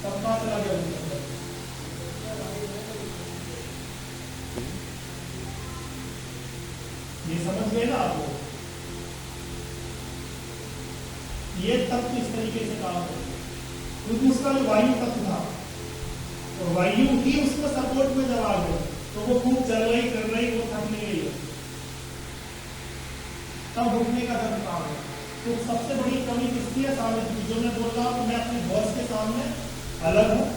पंखा चला गया ऊपर। ये समझ गए ना आपको? ये तत्व इस तरीके से काम करते हैं, क्योंकि उसका जो वायु तत्व था और वायु ही उसको सपोर्ट में जब आ गई तो वो खूब चल रही कर रही, वो थक नहीं गई, तब रुकने का दर्द काम है। तो सबसे बड़ी कमी किसकी है? सावित्री। जो मैं बोल रहा हूं मैं अपने बॉस के सामने अलग हूं,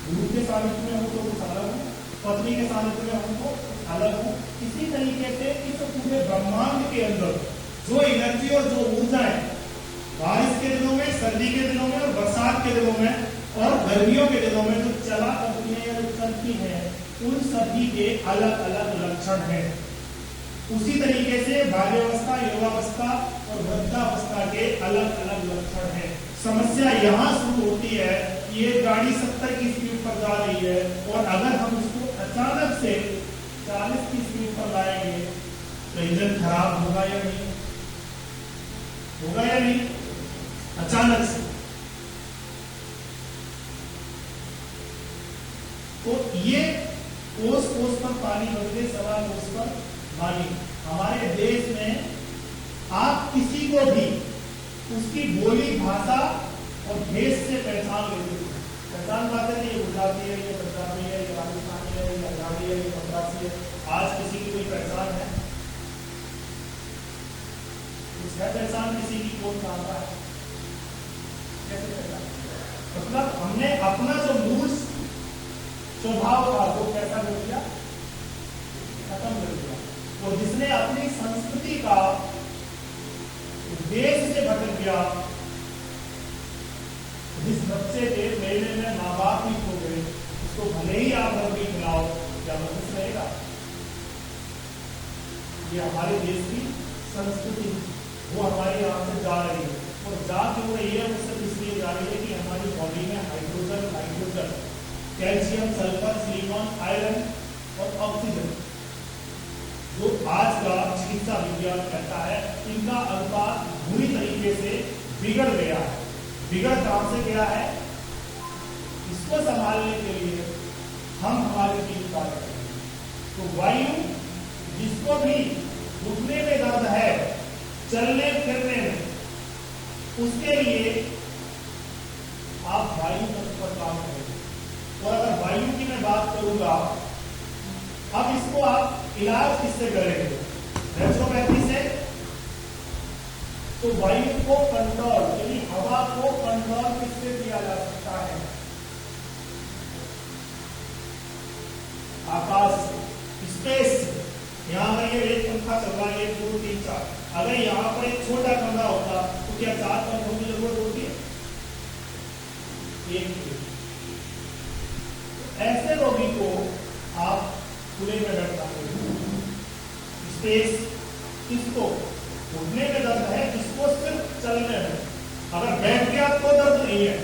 गुरु के सानिध्य में हूं तो कुछ अलग हूं, पत्नी के सानिध्य में हूं तो अलग हूं। इसी तरीके से इस पूरे ब्रह्मांड के अंदर जो एनर्जी और जो ऊर्जा है, बारिश के दिनों में, सर्दी के दिनों में और बरसात के दिनों में और गर्मियों के दिनों में जो चला करती है या जो चलती है, उन सभी के अलग अलग लक्षण हैं। उसी तरीके से बाल्यावस्था, युवावस्था और वृद्धावस्था के अलग अलग लक्षण हैं। समस्या यहाँ शुरू होती है, ये गाड़ी 70 की स्पीड पर जा रही है और अगर हम उसको अचानक से 40 की स्पीड पर लाएंगे तो इंजन खराब होगा या नहीं? होगा या नहीं? अचानक से। तो ये कोस कोस पर पानी बदले, सवा कोस पर पानी। हमारे देश में आप किसी को भी उसकी बोली, भाषा और भेष से पहचान लेते हैं। पहचान पाते नहीं, ये गुजराती है, ये पंजाबी है, ये राजस्थानी है, ये हरियाणी है, ये मद्रासी है। आज किसी की कोई पहचान है? कुछ है पहचान किसी की? कौन जानता है? कैसे पहचान? मतलब हमने अपना जो मूल स्वभाव था वो कैसा कर दिया? खत्म कर दिया। और जिसने अपनी संस्कृति का देश से भटक गया, जिस बच्चे के मेले में माँ बाप ही खो गए, उसको भले ही आप रंगी खिलाओ, क्या मदद रहेगा? ये हमारे देश की संस्कृति, वो हमारी यहाँ से जा रही है। और जा क्यों रही है? वो सिर्फ इसलिए जा रही है कि हमारी बॉडी में hydrogen, calcium, sulphur, silicon, iron और ऑक्सीजन, जो आज का चिकित्सा विज्ञान कहता है, इनका अनुपात बुरी तरीके से बिगड़ गया है। बिगड़ कहां से गया है? इसको संभालने के लिए हम हमारे तीन कार्य करेंगे। तो वायु, जिसको भी घुटने में दर्द है, चलने फिरने में, उसके लिए आप वायु तत्व पर काम करेंगे। और अगर वायु की मैं बात करूंगा, अब इसको आप इलाज किससे करेंगे? नेचुरोपैथी से। तो वायु को कंट्रोल, यानी हवा को कंट्रोल किससे किया जा सकता है? आकाश से, स्पेस से। यहां पर ये एक पंखा चल रहा है, 1 2 3 4। अगर यहां पर एक छोटा कमरा होता तो क्या 4 पंखों की जरूरत होती है? एक। ऐसे रोगी को आप खुले में बैठा स्पेस, किसको घुटने में दर्द है, जिसको सिर्फ चलने में, अगर बैठ गया तो दर्द नहीं है,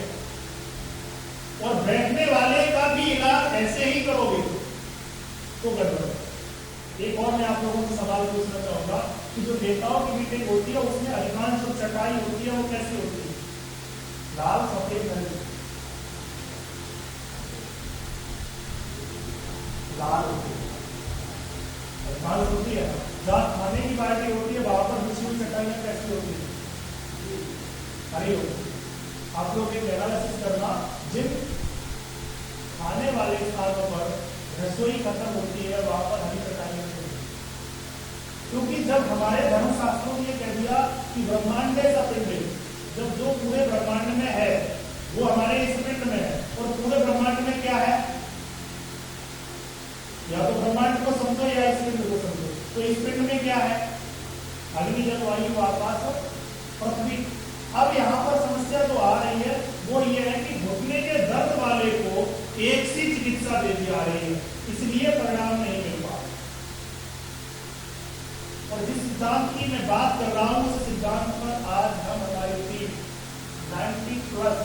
और बैठने वाले का भी इलाज ऐसे ही करोगे तो गड़बड़। एक और मैं आप लोगों से सवाल पूछना चाहूंगा कि जो नेताओं की मीटिंग होती है उसमें अधिकांश जो चटाई होती है वो कैसी होती है? लाल, सफेद, हरी। लाल होती है, अधिकांश होती है। जहाँ खाने की पार्टी होती है वहां पर दूसरी चटाइयां कैसी होती है? हरी होती है। आप लोग एक एनालिसिस करना, जिन खाने वाले स्थानों पर रसोई खत्म होती है वहां पर हरी चटाइयां होती है। क्योंकि जब हमारे धर्मशास्त्रों ने कह दिया कि ब्रह्मांड है सपिंड, जब जो पूरे ब्रह्मांड में है वो हमारे इस पिंड में है, और पूरे ब्रह्मांड में क्या है? या तो ब्रह्मांड को समझो या इस पिंड को समझो। तो इस पिंड में क्या है? अग्नि, जल, वायु, आकाश और पृथ्वी। अब यहाँ पर समस्या जो आ रही है वो ये है कि घुटने के दर्द वाले को एक सी चिकित्सा दे दी जा रही है, इसलिए परिणाम नहीं मिल पा रहा। और जिस सिद्धांत की मैं बात कर रहा हूं उस सिद्धांत पर आज हम हमारी टीम 90+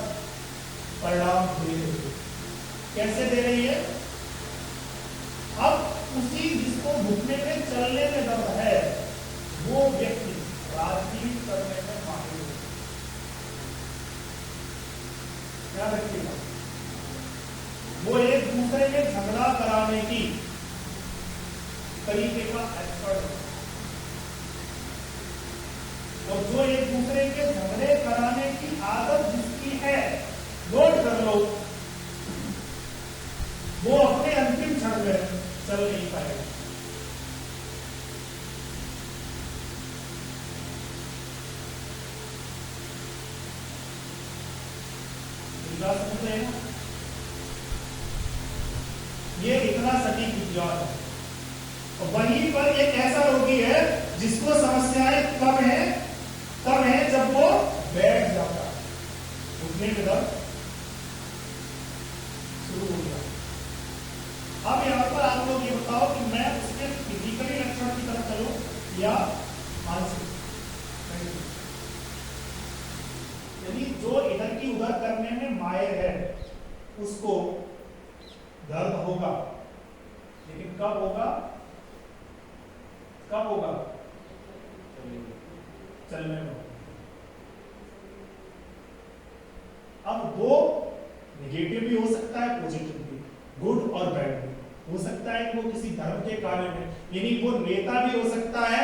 परिणाम दे रही है। कैसे दे रही है? अब उसी जिसको घुटने में, चलने में दर्द है, वो व्यक्ति राजनीति करने में माहिर है। क्या रखिएगा? वो एक दूसरे में झगड़ा कराने की तरीके का एक्सपर्ट है। और जो एक दूसरे के झगड़े कराने की आदत जिसकी है, नोट कर लो, वो अपने अंतिम क्षण में चल नहीं पाएगा। समझ रहे हैं? ये इतना सटीक विज्ञान है। और वहीं पर एक ऐसा रोगी है जिसको समस्याएं कब है जब वो बैठ जाता है, उठने के दर्द शुरू हो गया। अब यहां पर आप लोग ये बताओ कि मैं उसके फिजिकली लक्षण की तरफ चलूं या मानसिक। यानी जो इधर की उधर करने में माहिर है उसको दर्द होगा, लेकिन कब होगा? चलने में। अब वो नेगेटिव भी हो सकता है, पॉजिटिव भी, गुड और बैड भी हो सकता है कि वो किसी धर्म के कार्य में, यानी वो नेता भी हो सकता है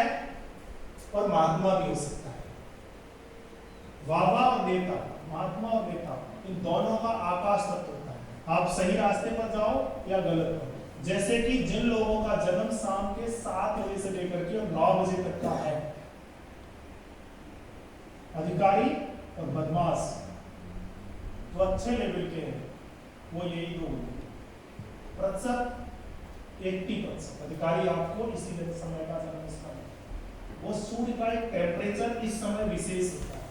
और महात्मा भी हो सकता है। बाबा और नेता, महात्मा और नेता, इन दोनों का आकाश तत्व होता है। आप सही रास्ते पर जाओ या गलत पर। जैसे कि जिन लोगों का जन्म शाम के 7 बजे से लेकर के 9 बजे तक का है, अधिकारी और बदमाश, जो अच्छे लेवल के हैं, वो यही दो प्रतिशत, 80% अधिकारी आपको इसी समय का जन्म स्थान। वो सूर्य का एक टेम्परेचर इस समय विशेष होता है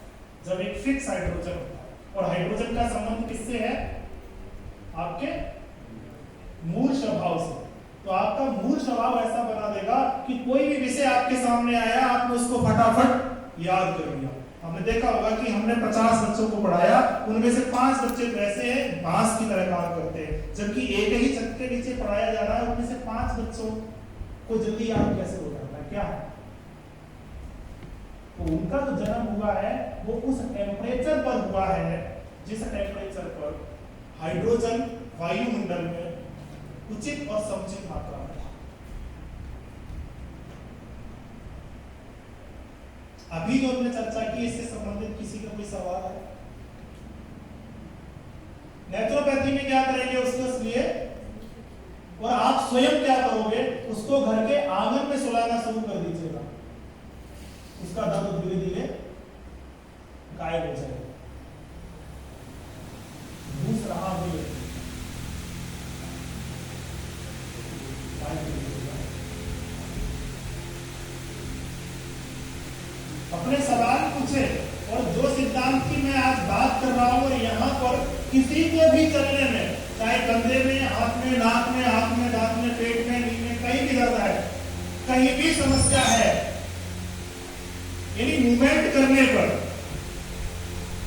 जब एक फिक्स हाइड्रोजन होता है। और हाइड्रोजन का संबंध किससे है? आपके मूल स्वभाव से। तो आपका मूल स्वभाव ऐसा बना देगा कि कोई भी विषय आपके सामने आया, आपने उसको फटाफट याद कर लिया। हमने देखा होगा कि हमने 50 बच्चों को पढ़ाया, उनमें से 5 बच्चे तो ऐसे हैं बांस की तरह काम करते हैं, जबकि एक ही छत के नीचे पढ़ाया जा रहा है, उनमें से 5 बच्चों को जल्दी याद कैसे हो जाता है? क्या है? तो उनका जो जन्म हुआ है वो उस टेम्परेचर पर हुआ है जिस टेम्परेचर पर हाइड्रोजन वायुमंडल में उचित और समुचित मात्रा में था। अभी जो हमने चर्चा की इससे संबंधित किसी का कोई सवाल है? नेचुरोपैथी में क्या करेंगे उसको लिए, और आप स्वयं क्या करोगे, उसको घर के आंगन में सुलाना शुरू कर दीजिएगा, उसका दर्द धीरे धीरे गायब हो जाएगा। घूस रहा भी अपने सवाल पूछे, और जो सिद्धांत की मैं आज बात कर रहा हूं, यहाँ पर किसी को भी चलने में, चाहे कंधे में, हाथ में, नाक में, हाथ में, दांत में, पेट में, नींद में, कहीं भी दर्द है, कहीं भी समस्या है, यानी मूवमेंट करने पर,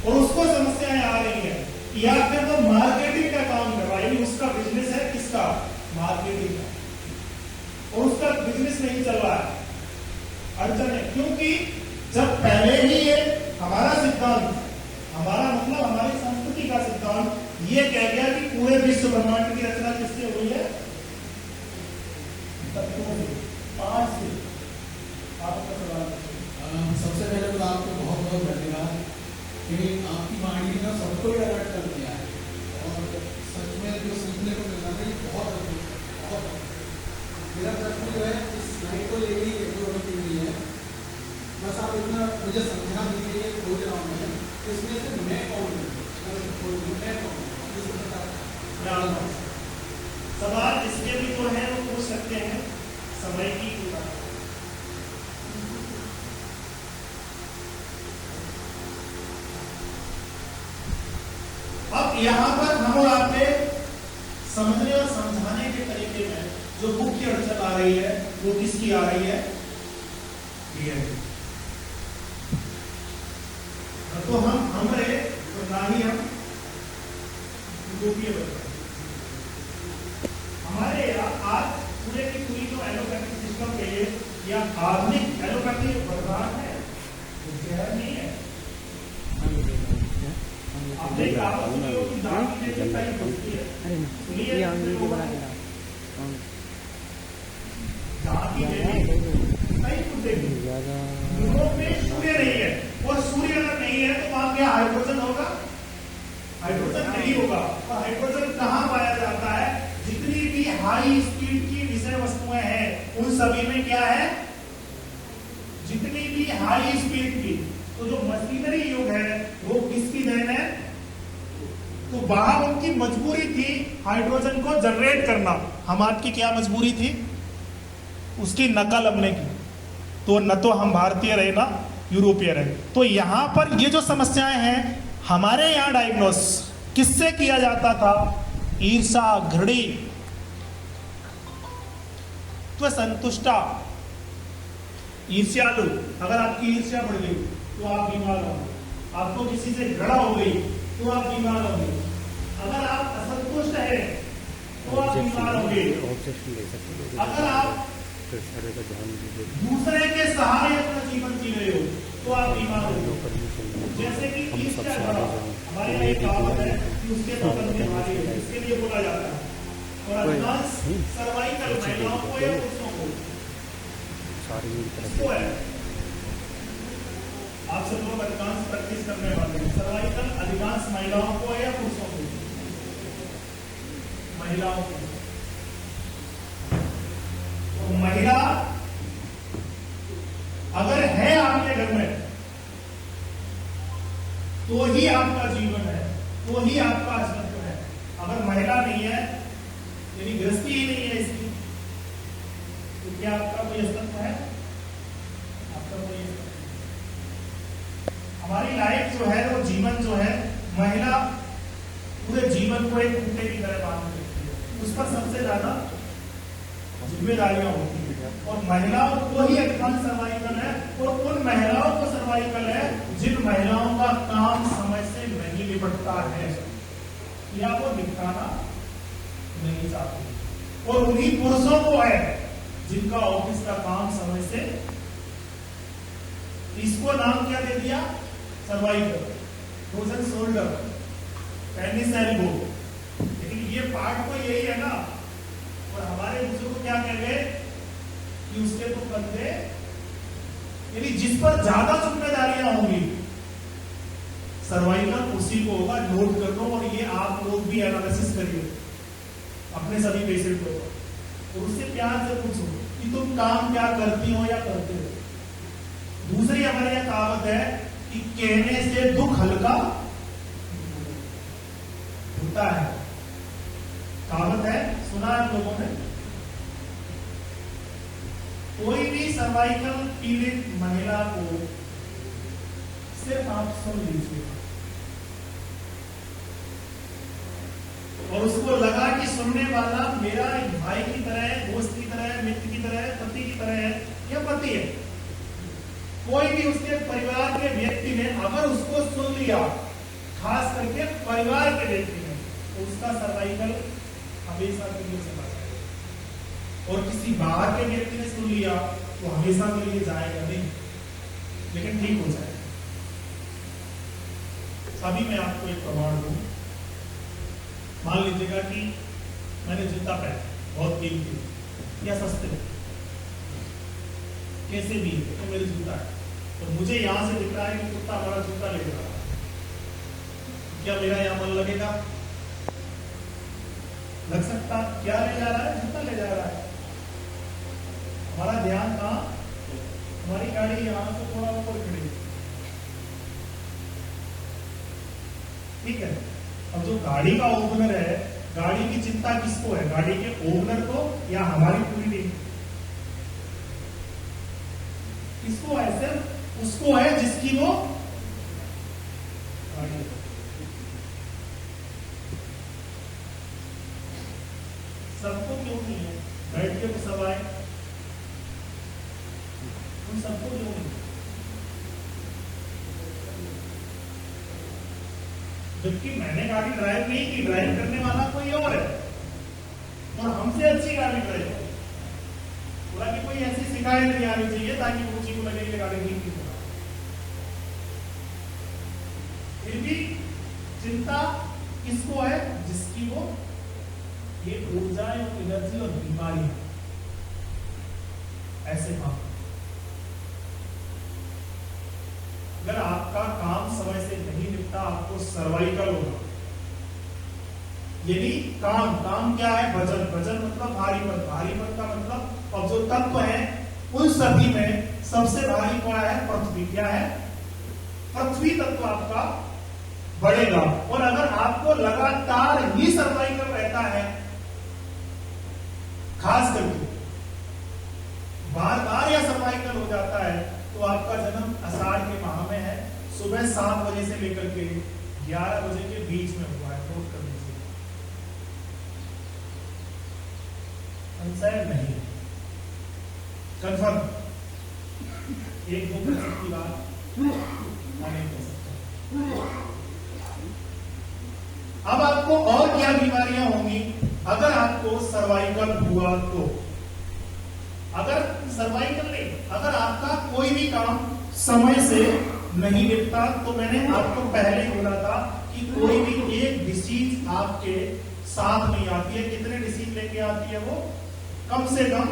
और उसको समस्याएं आ रही है, या फिर वो मार्केटिंग का काम कर रहा है, यानी उसका बिजनेस है किसका? मार्केटिंग का, और उसका बिजनेस नहीं चल रहा है, अड़चन है। क्योंकि जब पहले ही ये हमारा सिद्धांत, हमारा मतलब हमारी संस्कृति का सिद्धांत ये कह गया कि पूरे विश्व ब्रह्मांड की रचना किससे हुई है? तत्वों से, 5 से। आपका सवाल? सबसे पहले तो आपको बहुत बहुत धन्यवाद कि आपकी वाणी ने सबको ही अलर्ट कर दिया है, और सच में जो सीखने को मिल रहा है बहुत। मेरा प्रश्न जो है इस स्लाइड को लेकर ही है, बस आप इतना मुझे समझा दीजिए, खोज रहा हूँ मैं, इसमें से मैं कौन हूँ? सवाल इसके भी जो है वो पूछ सकते हैं, समय की अब यहाँ पर हम आपने समझने और समझाने के तरीके में जो मुख्य अड़चन आ रही है वो किसकी आ रही है? तो हमारे तो ना ही हम यूरोपीय बन हमारे यहाँ आज पूरे की पूरी जो एलोपैथिक सिस्टम के लिए या आधुनिक एलोपैथी वर्तमान है वो जहर नहीं है। आप देखा दांत की जैसी है अरे सुनिए, ये हम वीडियो बना के डाल जहाँ की देवी कहीं कुछ देवी ज़्यादा यूरोप में सूर्य नहीं है, और सूर्य अगर नहीं है तो वहां क्या हाइड्रोजन होगा? हाइड्रोजन नहीं होगा। और हाइड्रोजन कहाँ पाया जाता है? जितनी भी हाई स्पीड की विषय वस्तुएं हैं उन सभी में क्या है? जितनी भी हाई स्पीड की, तो जो मशीनरी युग है वो किसकी देन है? तो वहां उनकी मजबूरी थी हाइड्रोजन को जनरेट करना। हमारी की क्या मजबूरी थी? उसकी नकल अपने की। तो न तो हम भारतीय रहे ना यूरोपीय रहे। तो यहां पर ये जो समस्याएं हैं हमारे यहां डायग्नोस किससे किया जाता था? ईर्षा, घृणी, तो संतुष्टा, ईर्ष्यालु। अगर आपकी ईर्ष्या बढ़ गई तो आप बीमार होंगे। आपको किसी से घृणा हो गई तो आप बीमार होंगे। अगर आप असंतुष्ट हैं तो आप बीमार होंगे। ऑब्जेक्शन ले सकते हो। अगर आप फिर सारे का ध्यान दीजिए। दूसरे के सहारे अपना जीवन जी रहे हो तो आप बीमार होंगे। परमिशन जैसे कि हम सब ईर्ष्या सारे घृणा, जाएं। हमारे यहाँ एक कहावत है कि उसके तो कंधे भारी है, इसके लिए बोला जाता है। और अधिकांश सर्वाइकल महिलाओं को या पुरुषों को सारी मेरी तरफ किसको है? आप सब लोग अधिकांश प्रैक्टिस करने वाले हैं। सर्वाइकल अधिकांश महिलाओं को है या पुरुषों को? महिलाओं को। तो महिला अगर है आपके घर में तो ही आपका जीवन है, तो ही आपका अस्तित्व है। अगर महिला नहीं है, यदि गृहस्थी ही नहीं है इसकी, तो क्या आपका कोई अस्तित्व है? आपका कोई अस्तित्व नहीं। हमारी लाइफ जो है, वो जीवन जो है, महिला पूरे जीवन को एक कुत्ते की तरह बांध देती है। उस पर सबसे ज्यादा जिम्मेदारियां होती है और महिलाओं को ही अधिकांश सर्वाइकल है। और उन महिलाओं को सर्वाइकल है जिन महिलाओं का काम समय से नहीं निपटता है या वो दिखाना नहीं चाहती। और उन्हीं पुरुषों को है जिनका ऑफिस का काम समय से, इसको नाम क्या दे दिया? Cervical, frozen shoulder, tennis elbow. लेकिन ये पार्ट तो यही है ना। और हमारे बुजुर्ग को क्या कह गए कि उसके तो कंधे, यानी जिस पर ज्यादा जिम्मेदारियां होंगी सर्वाइकल उसी को होगा। नोट कर लो और ये आप लोग भी एनालिसिस करिए अपने सभी पेशेंट को और उससे प्यार से पूछो कि तुम काम क्या करती हो या करते हो। दूसरी हमारे यह कहावत है कि कहने से दुख हल्का होता है। कहावत है, सुना है आप लोगों ने? कोई भी सर्वाइकल पीड़ित महिला को सिर्फ आप सुन लीजिए और उसको लगा कि सुनने वाला मेरा एक भाई की तरह है, दोस्त की तरह है, मित्र की तरह है, पति की तरह है या पति है। कोई भी उसके परिवार के व्यक्ति ने अगर उसको सुन लिया, खास करके परिवार के व्यक्ति ने, तो उसका सर्वाइकल हमेशा के लिए चला जाएगा। और किसी बाहर के व्यक्ति ने सुन लिया तो हमेशा के लिए जाएगा नहीं, लेकिन ठीक हो जाएगा। अभी मैं आपको एक प्रमाण दूं। मान लीजिएगा कि मैंने जूता पहना, बहुत कीमती या सस्ते कैसे भी, तो मेरे जूता है और मुझे यहां से दिख रहा है कि कुत्ता हमारा जूता ले जा रहा है, क्या मेरा यहां मन लगेगा? लग सकता? क्या ले जा रहा है? जूता ले जा रहा है। हमारा ध्यान कहां? हमारी गाड़ी यहां से थोड़ा ऊपर खड़ी है, ठीक है। अब जो गाड़ी का ओनर है, गाड़ी की चिंता किसको है? गाड़ी के ओनर को या हमारी पूरी टीम? किसको है? सिर्फ उसको है जिसकी वो गाड़ी है। सबको क्यों नहीं है? बैठ के तो सब आए, उन सबको क्यों नहीं? जबकि मैंने गाड़ी ड्राइव नहीं की, ड्राइव करने वाला कोई और है और हमसे अच्छी गाड़ी ड्राइव है। बोला कि कोई ऐसी शिकायत नहीं आनी चाहिए ताकि मुझे को लगे कि गाड़ी ठीक की। फिर भी चिंता किसको है? जिसकी वो ये ऊर्जाएं और एनर्जी और बीमारियां ऐसे काम। अगर आपका काम समय से नहीं निपटा आपको सर्वाइकल होगा। यदि काम क्या है? वजन। वजन मतलब भारीपन। भारीपन का मतलब अब जो तत्व है उन सभी में सबसे भारी क्या है? पृथ्वी। क्या है? पृथ्वी तत्व आपका बढ़ेगा। और अगर आपको लगातार ही सर्वाइकल रहता है, खास करके बार बार या सर्वाइकल हो जाता है, तो आपका जन्म आषाढ़ के माह में है, सुबह 7 बजे से लेकर के 11 बजे के बीच में हुआ है। नोट कर लीजिए, संशय नहीं, कंफर्म। 1-2% की बात मैं नहीं कह सकता। अब आपको और क्या बीमारियां होंगी अगर आपको सर्वाइकल हुआ तो? अगर सर्वाइकल नहीं, अगर आपका कोई भी काम समय से नहीं निपटा, तो मैंने आपको पहले बोला था कि कोई भी एक डिसीज आपके साथ नहीं आती है। कितने डिसीज लेके आती है वो? कम से कम।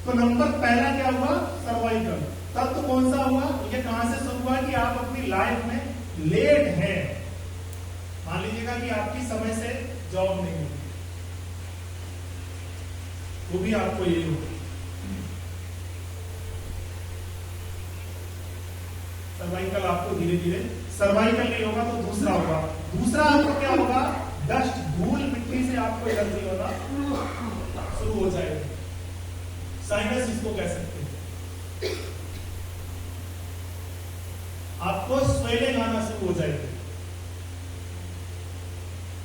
तो नंबर पहला क्या हुआ? सर्वाइकल। तब तो कौन सा हुआ? ये कहां से शुरू हुआ कि आप अपनी लाइफ में लेट हैं। मान लीजिएगा कि आपकी समय से जॉब नहीं हुई, वो भी आपको यही होगा। सर्वाइकल आपको धीरे धीरे, सर्वाइकल नहीं होगा तो दूसरा होगा। दूसरा आपको क्या होगा? डस्ट, धूल मिट्टी से आपको एलर्जी होना शुरू हो जाएगी। साइनस इसको कह सकते हैं। आपको स्वेलिंग आना शुरू हो जाएगी।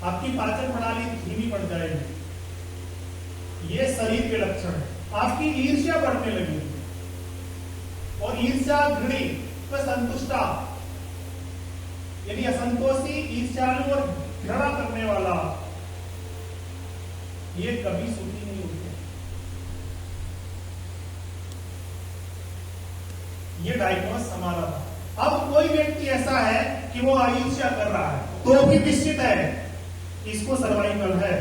आपकी पाचन प्रणाली धीमी पड़ जाएगी। ये शरीर के लक्षण है। आपकी ईर्ष्या बढ़ने लगेगी, और ईर्ष्या घृणी तो संतुष्टा, यानी असंतोषी, ईर्ष्यालु और घृणा करने वाला, ये कभी सुखी नहीं होते। ये डायग्नोस हमारा था। अब कोई व्यक्ति ऐसा है कि वो ईर्ष्या कर रहा है, तो भी निश्चित है इसको सर्वाइकल है।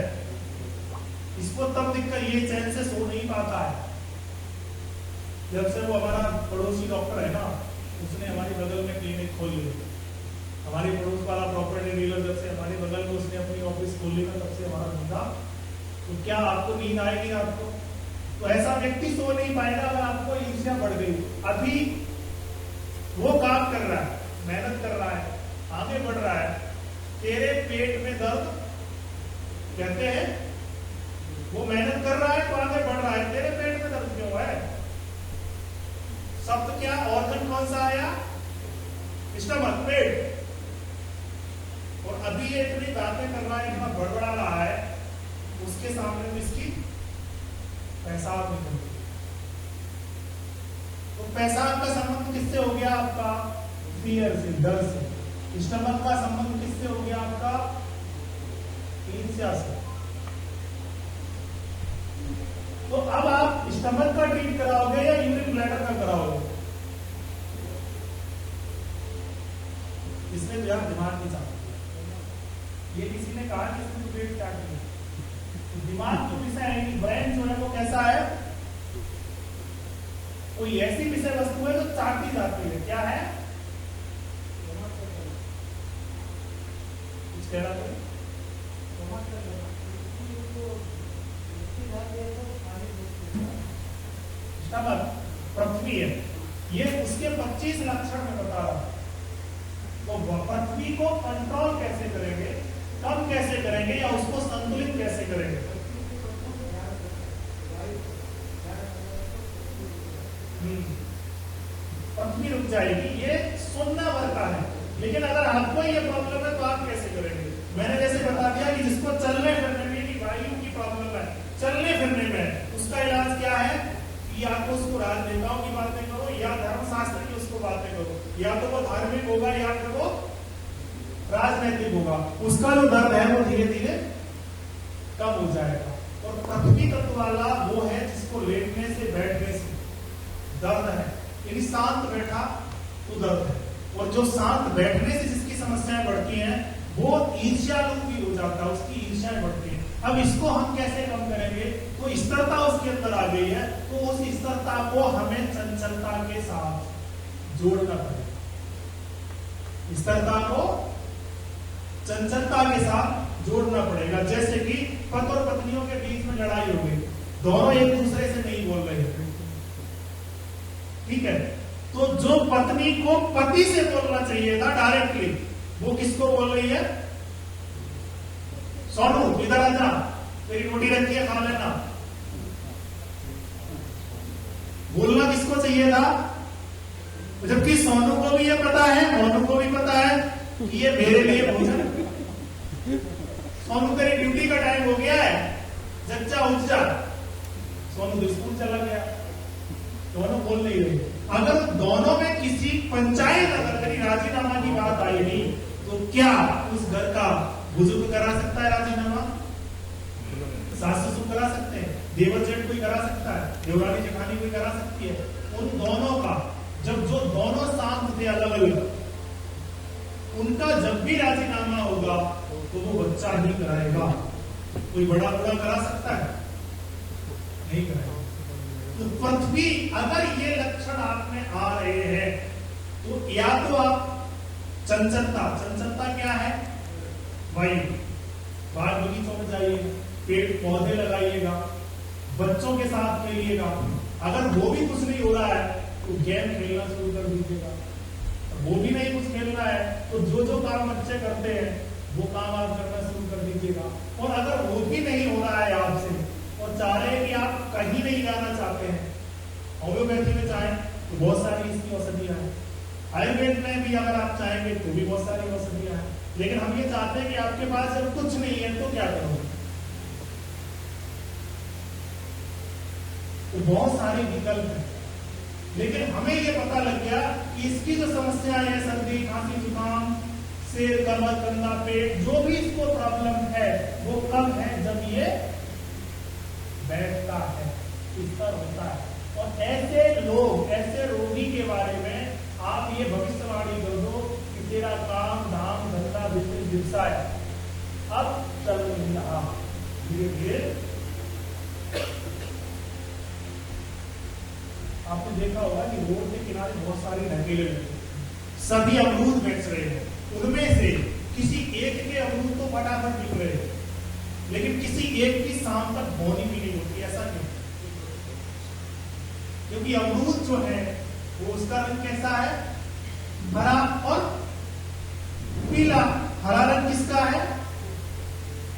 इसको तब दिक्कत, ये चैन से सो नहीं पाता है। जब से वो हमारा पड़ोसी डॉक्टर है ना, उसने हमारे बगल में क्लिनिक खोल ली। हमारे पड़ोस वाला प्रॉपर्टी डीलर जब से हमारे बगल में उसने अपनी ऑफिस खोल ली ना, तब से हमारा धंधा। तो क्या आपको नींद आएगी आपको? तो ऐसा व्यक्ति सो नहीं पाएगा अगर आपको ईर्ष्या बढ़ गई। अभी वो काम कर रहा है, मेहनत कर रहा है, आगे बढ़ रहा है, तेरे पेट में दर्द, कहते हैं वो मेहनत कर रहा है तो आगे बढ़ रहा है, तेरे पेट में दर्द क्यों है? शब्द क्या? ऑर्गन कौन सा आया? स्टमक, पेट। और अभी ये इतनी बातें कर रहा है, इतना बड़बड़ा रहा है, उसके सामने में इसकी पेशाब निकल गई। तो पेशाब का संबंध किससे हो गया आपका? फियर से, डर से। स्टमक का संबंध किससे हो गया आपका? ईर्ष्या से। तो अब आप स्टमक का ट्रीट कराओगे या यूरिन ब्लैडर का कराओगे? इसमें तो यार दिमाग नहीं चाहता। ये किसी ने कहा कि इसमें तो पेट चाट नहीं, तो दिमाग जो विषय है, ब्रेन जो है वो कैसा है? कोई ऐसी विषय वस्तु है जो चाटी जाती है। क्या है? कुछ कह रहा था? स्टमक पृथ्वी है, ये उसके 25 लक्षण में बता रहा है। तो पृथ्वी को कंट्रोल कैसे करेंगे, कम कैसे करेंगे, या उसको संतुलित कैसे करेंगे? पृथ्वी रुक जाएगी, ये सुनना पड़ता है। लेकिन अगर आपको ये प्रॉब्लम है तो आप कैसे करेंगे? मैंने जैसे बता दिया कि जिसको चलने फिरने में वायु की प्रॉब्लम है, चलने फिरने में, उसका इलाज क्या है? या तो उसको राजनेताओं की बातें करो, या धर्मशास्त्र की उसको बातें करो, या तो वो धार्मिक होगा या फिर वो राजनीतिक होगा। उसका जो दर्द है वो धीरे धीरे कम हो जाएगा। और पृथ्वी तत्व वाला वो है जिसको लेटने से, बैठने से दर्द है, यानी शांत बैठा तो दर्द है। और जो शांत बैठने से जिसकी समस्याएं बढ़ती हैं वो ईर्ष्यालु भी हो जाता है, उसकी ईर्ष्याएं बढ़ती हैं। अब इसको हम कैसे कम करेंगे? तो स्थिरता उसके अंदर आ गई है, तो उस स्थिरता को हमें चंचलता के साथ जोड़ना पड़ेगा। स्थिरता को चंचलता के साथ जोड़ना पड़ेगा। जैसे कि पति और पत्नियों के बीच में लड़ाई हो गई, दोनों एक दूसरे से नहीं बोल रहे हैं, ठीक है, तो जो पत्नी को पति से बोलना चाहिए था डायरेक्टली, वो किसको बोल रही है? सोनू इधर आ जा, तेरी रोटी रखी है, खा लेना। बोलना किसको चाहिए था? जबकि सोनू को भी ये पता है, मोनू को भी पता है कि ये मेरे लिए भोजन। सोनू तेरी ड्यूटी का टाइम हो गया है, जग जा, उठ जा। सोनू तो स्कूल चला गया, दोनों बोल नहीं रहे। अगर दोनों में किसी पंचायत अगर कहीं राजीनामा की बात आएगी, तो क्या उस घर का बुजुर्ग करा सकता है राजीनामा? सास ससुर करा सकते हैं, देवर जेठ कोई करा सकता है, देवरानी जेठानी कोई करा सकती है। उन दोनों का जब जो दोनों शांत थे अलग अलग, उनका जब भी राजीनामा होगा तो वो बच्चा ही कराएगा। कोई बड़ा बूढ़ा करा सकता है? नहीं कराएगा। तो पृथ्वी अगर ये लक्षण आप में आ रहे हैं, तो या तो आप चंचलता, चंचलता क्या है? वायु, बाग बगीचों में जाइए, पेड़ पौधे लगाइएगा, बच्चों के साथ खेलिएगा। अगर वो भी कुछ नहीं हो रहा है तो गेम खेलना शुरू कर दीजिएगा। वो भी नहीं कुछ खेलना है तो जो जो काम बच्चे करते हैं वो काम आप करना शुरू कर दीजिएगा। और अगर वो भी नहीं हो रहा है आपसे और चाह रहे हैं कि आप कहीं नहीं जाना चाहते हैं, होम्योपैथी में चाहें तो बहुत सारी इसकी औषधियां हैं, आयुर्वेद में भी अगर आप चाहेंगे तो भी बहुत सारी औषधियां हैं। लेकिन हम ये चाहते हैं कि आपके पास जब कुछ नहीं है तो क्या करोगे? तो बहुत सारे विकल्प हैं, लेकिन हमें ये पता लग गया कि इसकी जो समस्या है, सर्दी खांसी जुकाम, सिर कमर कंधा पेट, जो भी इसको प्रॉब्लम है वो कब है? जब ये बैठता है, स्तर होता है। और ऐसे लोग, ऐसे रोगी के बारे में आप ये भविष्यवाणी कर दो कि तेरा काम धाम धंधा बिजनेस व्यवसाय अब चल नहीं रहा, धीरे धीरे। आपने देखा होगा कि रोड के किनारे बहुत सारे ढकेले लगे, सभी अमरूद बेच रहे हैं, उनमें से किसी एक के अमरूद तो फटाफट बिक रहे हैं, लेकिन किसी एक की शाम तक बोनी भी नहीं होती। ऐसा क्यों? क्योंकि अमरूद जो है वो उसका रंग कैसा है? हरा और पीला। हरा रंग किसका है?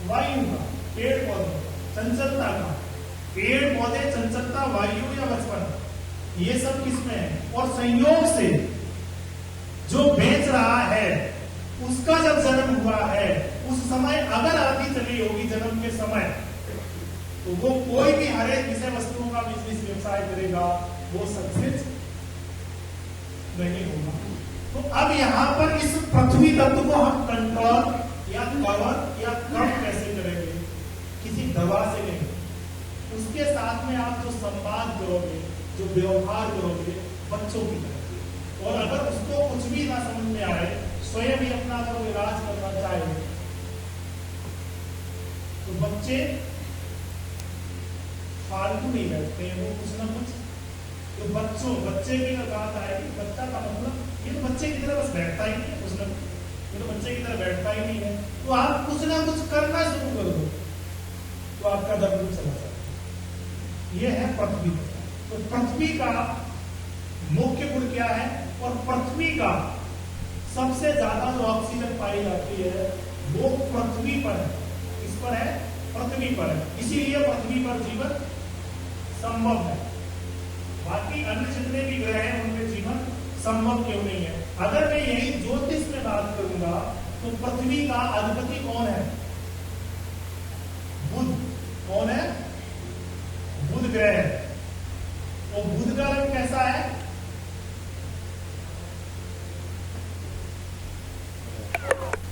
वायु का, पेड़ पौधे, चंचलता का। पेड़ पौधे, चंचलता, वायु या बचपन, ये सब किसमें है? और संयोग से जो बेच रहा है उसका जब जन्म हुआ है, उस समय अगर आदि चली होगी जन्म के समय, तो वो कोई भी हर एक विषय वस्तुओं का बिजनेस व्यवसाय करेगा, वो सक्सेस नहीं होगा। तो अब यहां पर इस पृथ्वी तत्व को हम कंट्रोल या कवर या कम कैसे करेंगे? किसी दवा से नहीं, उसके साथ में आप जो संवाद करोगे, जो व्यवहार करोगे बच्चों की तरह। और अगर उसको कुछ भी ना समझ में आए, स्वयं ही अपना अगर वो इलाज करना चाहे, तो बच्चे फालतू नहीं बैठते हैं, वो कुछ ना कुछ। तो बच्चे की अगर बात आएगी, बच्चा का मतलब ये तो बच्चे की तरह बस बैठता ही नहीं है, कुछ ना कुछ, ये तो बच्चे की तरह बैठता ही नहीं है। तो आप कुछ ना कुछ करना शुरू कर दो तो आपका दर्द चला जाता है। ये है पृथ्वी। तो पृथ्वी का मुख्य गुण क्या है? और पृथ्वी का सबसे ज्यादा जो ऑक्सीजन पाई जाती है वो पृथ्वी पर है। किस पर है? पृथ्वी पर है। इसीलिए पृथ्वी पर जीवन संभव है। बाकी अन्य जितने भी ग्रह हैं उनमें जीवन संभव क्यों नहीं है? अगर मैं यही ज्योतिष में बात करूंगा तो पृथ्वी का अधिपति कौन है? बुध। कौन है? बुध ग्रह है। और बुध का रंग कैसा है?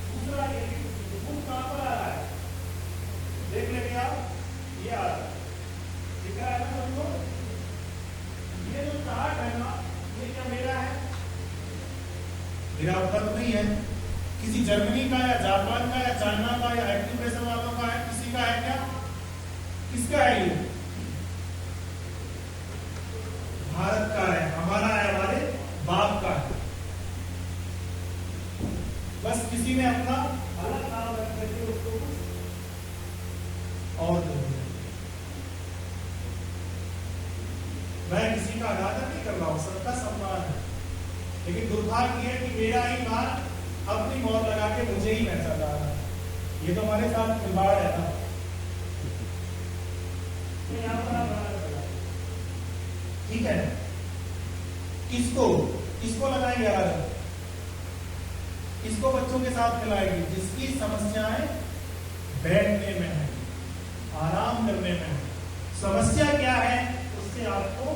दूसरा बुध कहां पर आ रहा है? देख लेंगे आप, ये आ रहा है, दिख रहा है ना सबको? ये जो चार्ट है ना, ये क्या मेरा है? मेरा आपका तो नहीं है, किसी जर्मनी का या जापान का या चाइना का या एक्टिव वालों का है, किसी का है क्या? किसका है ये? भारत का है, हमारा है, हमारे बाप का है। बस किसी ने अपना अलग नाम रख करके उसको और दे दिया। मैं किसी का अनादर नहीं कर रहा हूं, सबका सम्मान है, लेकिन दुर्भाग्य है कि मेरा ही बाल अपनी मौत लगा के मुझे ही पैसा जा रहा है। ये तो हमारे साथ खिलवाड़ है ना। ठीक है, किसको लगाएंगे अराजक? किसको बच्चों के साथ खिलाएंगे? जिसकी समस्याएं बैठने में है, आराम करने में है। समस्या क्या है उससे आपको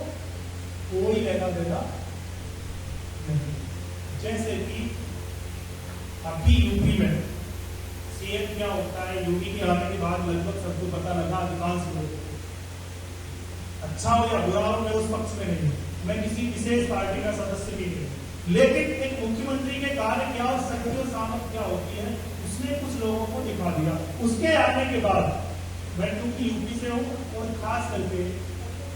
कोई लेना देना नहीं। जैसे कि अभी यूपी में सीएम क्या होता है, यूपी के आने के बाद लगभग सबको पता लगा, अधिकांश लोग, अच्छा हो या बुरा हो, मैं उस पक्ष में नहीं, मैं किसी विशेष पार्टी का सदस्य भी नहीं, लेकिन एक मुख्यमंत्री के कार्य क्या और शक्ति और सामर्थ्य क्या होती है उसने कुछ लोगों को दिखा दिया। उसके आने के बाद मैं क्योंकि यूपी से हूं और खास करके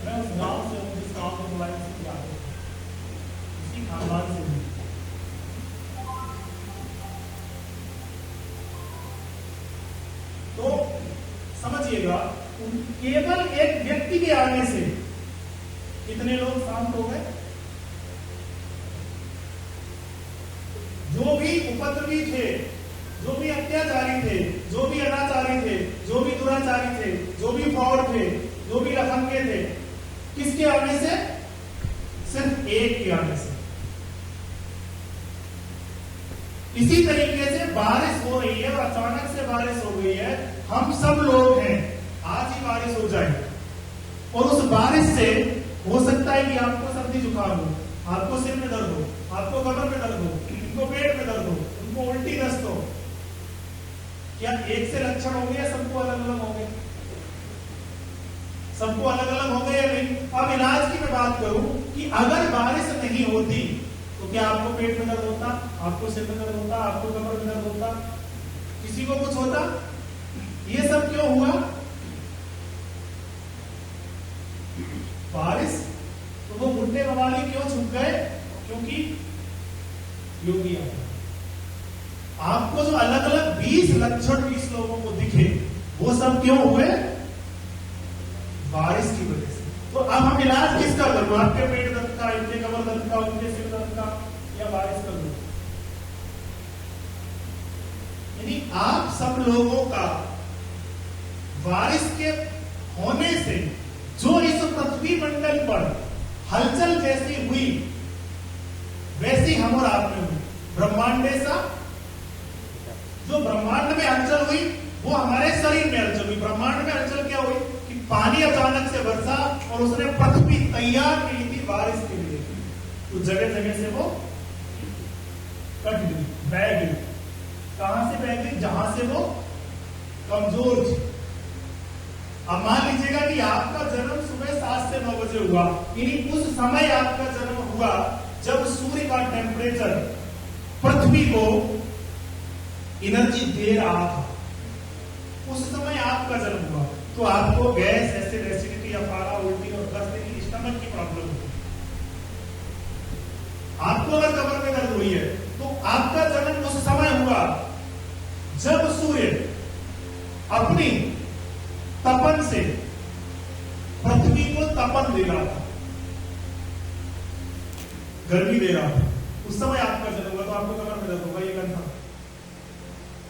मैं उस गांव से हूं जिस गांव में मोबाइल से क्या है, इसी खानदान से हूं। तो समझिएगा, केवल एक व्यक्ति के आने से कितने लोग शांत हो गए? जो भी उपद्रवी थे, जो भी अत्याचारी थे, जो भी अनाचारी थे, जो भी दुराचारी थे, जो भी फौड़ थे, जो भी लफंगे थे, किसके आने से? सिर्फ एक के आने से। इसी तरीके से बारिश हो रही है और अचानक से बारिश हो गई है, हम सब लोग हैं, आज ही बारिश हो जाए और उस बारिश से हो सकता है कि आपको सर्दी जुकाम हो, आपको सिर में दर्द हो, आपको कमर में दर्द हो, उनको पेट में दर्द हो, उनको उल्टी दस्त हो। क्या एक से लक्षण होंगे या सबको अलग अलग होंगे? सबको अलग अलग होंगे या नहीं? अब इलाज की मैं बात करूं कि अगर बारिश नहीं होती तो क्या आपको पेट में दर्द होता, आपको सिर में दर्द होता, आपको कमर में दर्द होता, किसी को कुछ होता? ये सब क्यों हुआ? बारिश तो वो मुन्ने मवाली क्यों छुप गए? क्योंकि योगी आ गया। आपको जो अलग अलग 20 लक्षण 20 लोगों को दिखे, वो सब क्यों हुए? बारिश की वजह से। तो अब हम इलाज किसका करूं? आपके पेट दर्द का, इनके कमर दर्द का, उनके सिर दर्द का, या बारिश का करूं? यानी आप सब लोगों का बारिश के होने से जो इस पृथ्वी मंडल पर हलचल जैसी हुई, वैसी हम और आप में हुई। ब्रह्मांड सा, जो ब्रह्मांड में हलचल हुई वो हमारे शरीर में हलचल हुई। ब्रह्मांड में हलचल क्या हुई कि पानी अचानक से बरसा और उसने पृथ्वी तैयार की थी बारिश के लिए, तो जगह जगह से वो कट गई, बह गई। कहां से बह गई? जहां से वो कमजोर थी। अब मान लीजिएगा कि आपका जन्म सुबह 7 से 9 बजे हुआ, यानी उस समय आपका जन्म हुआ जब सूर्य का टेम्परेचर पृथ्वी को एनर्जी दे रहा था, उस समय आपका जन्म हुआ, तो आपको गैस, एसिड, एसिडिटी, अफारा, उल्टी और दस्त, स्टमक की प्रॉब्लम हुई। आपको अगर कमर में दर्द हुई है तो आपका जन्म उस समय हुआ जब सूर्य अपनी तपन से पृथ्वी को तपन दे रहा था, गर्मी दे रहा था, उस समय आपका जन्म हुआ, तो आपको कमर में दर्द होगा, ये कंफर्म।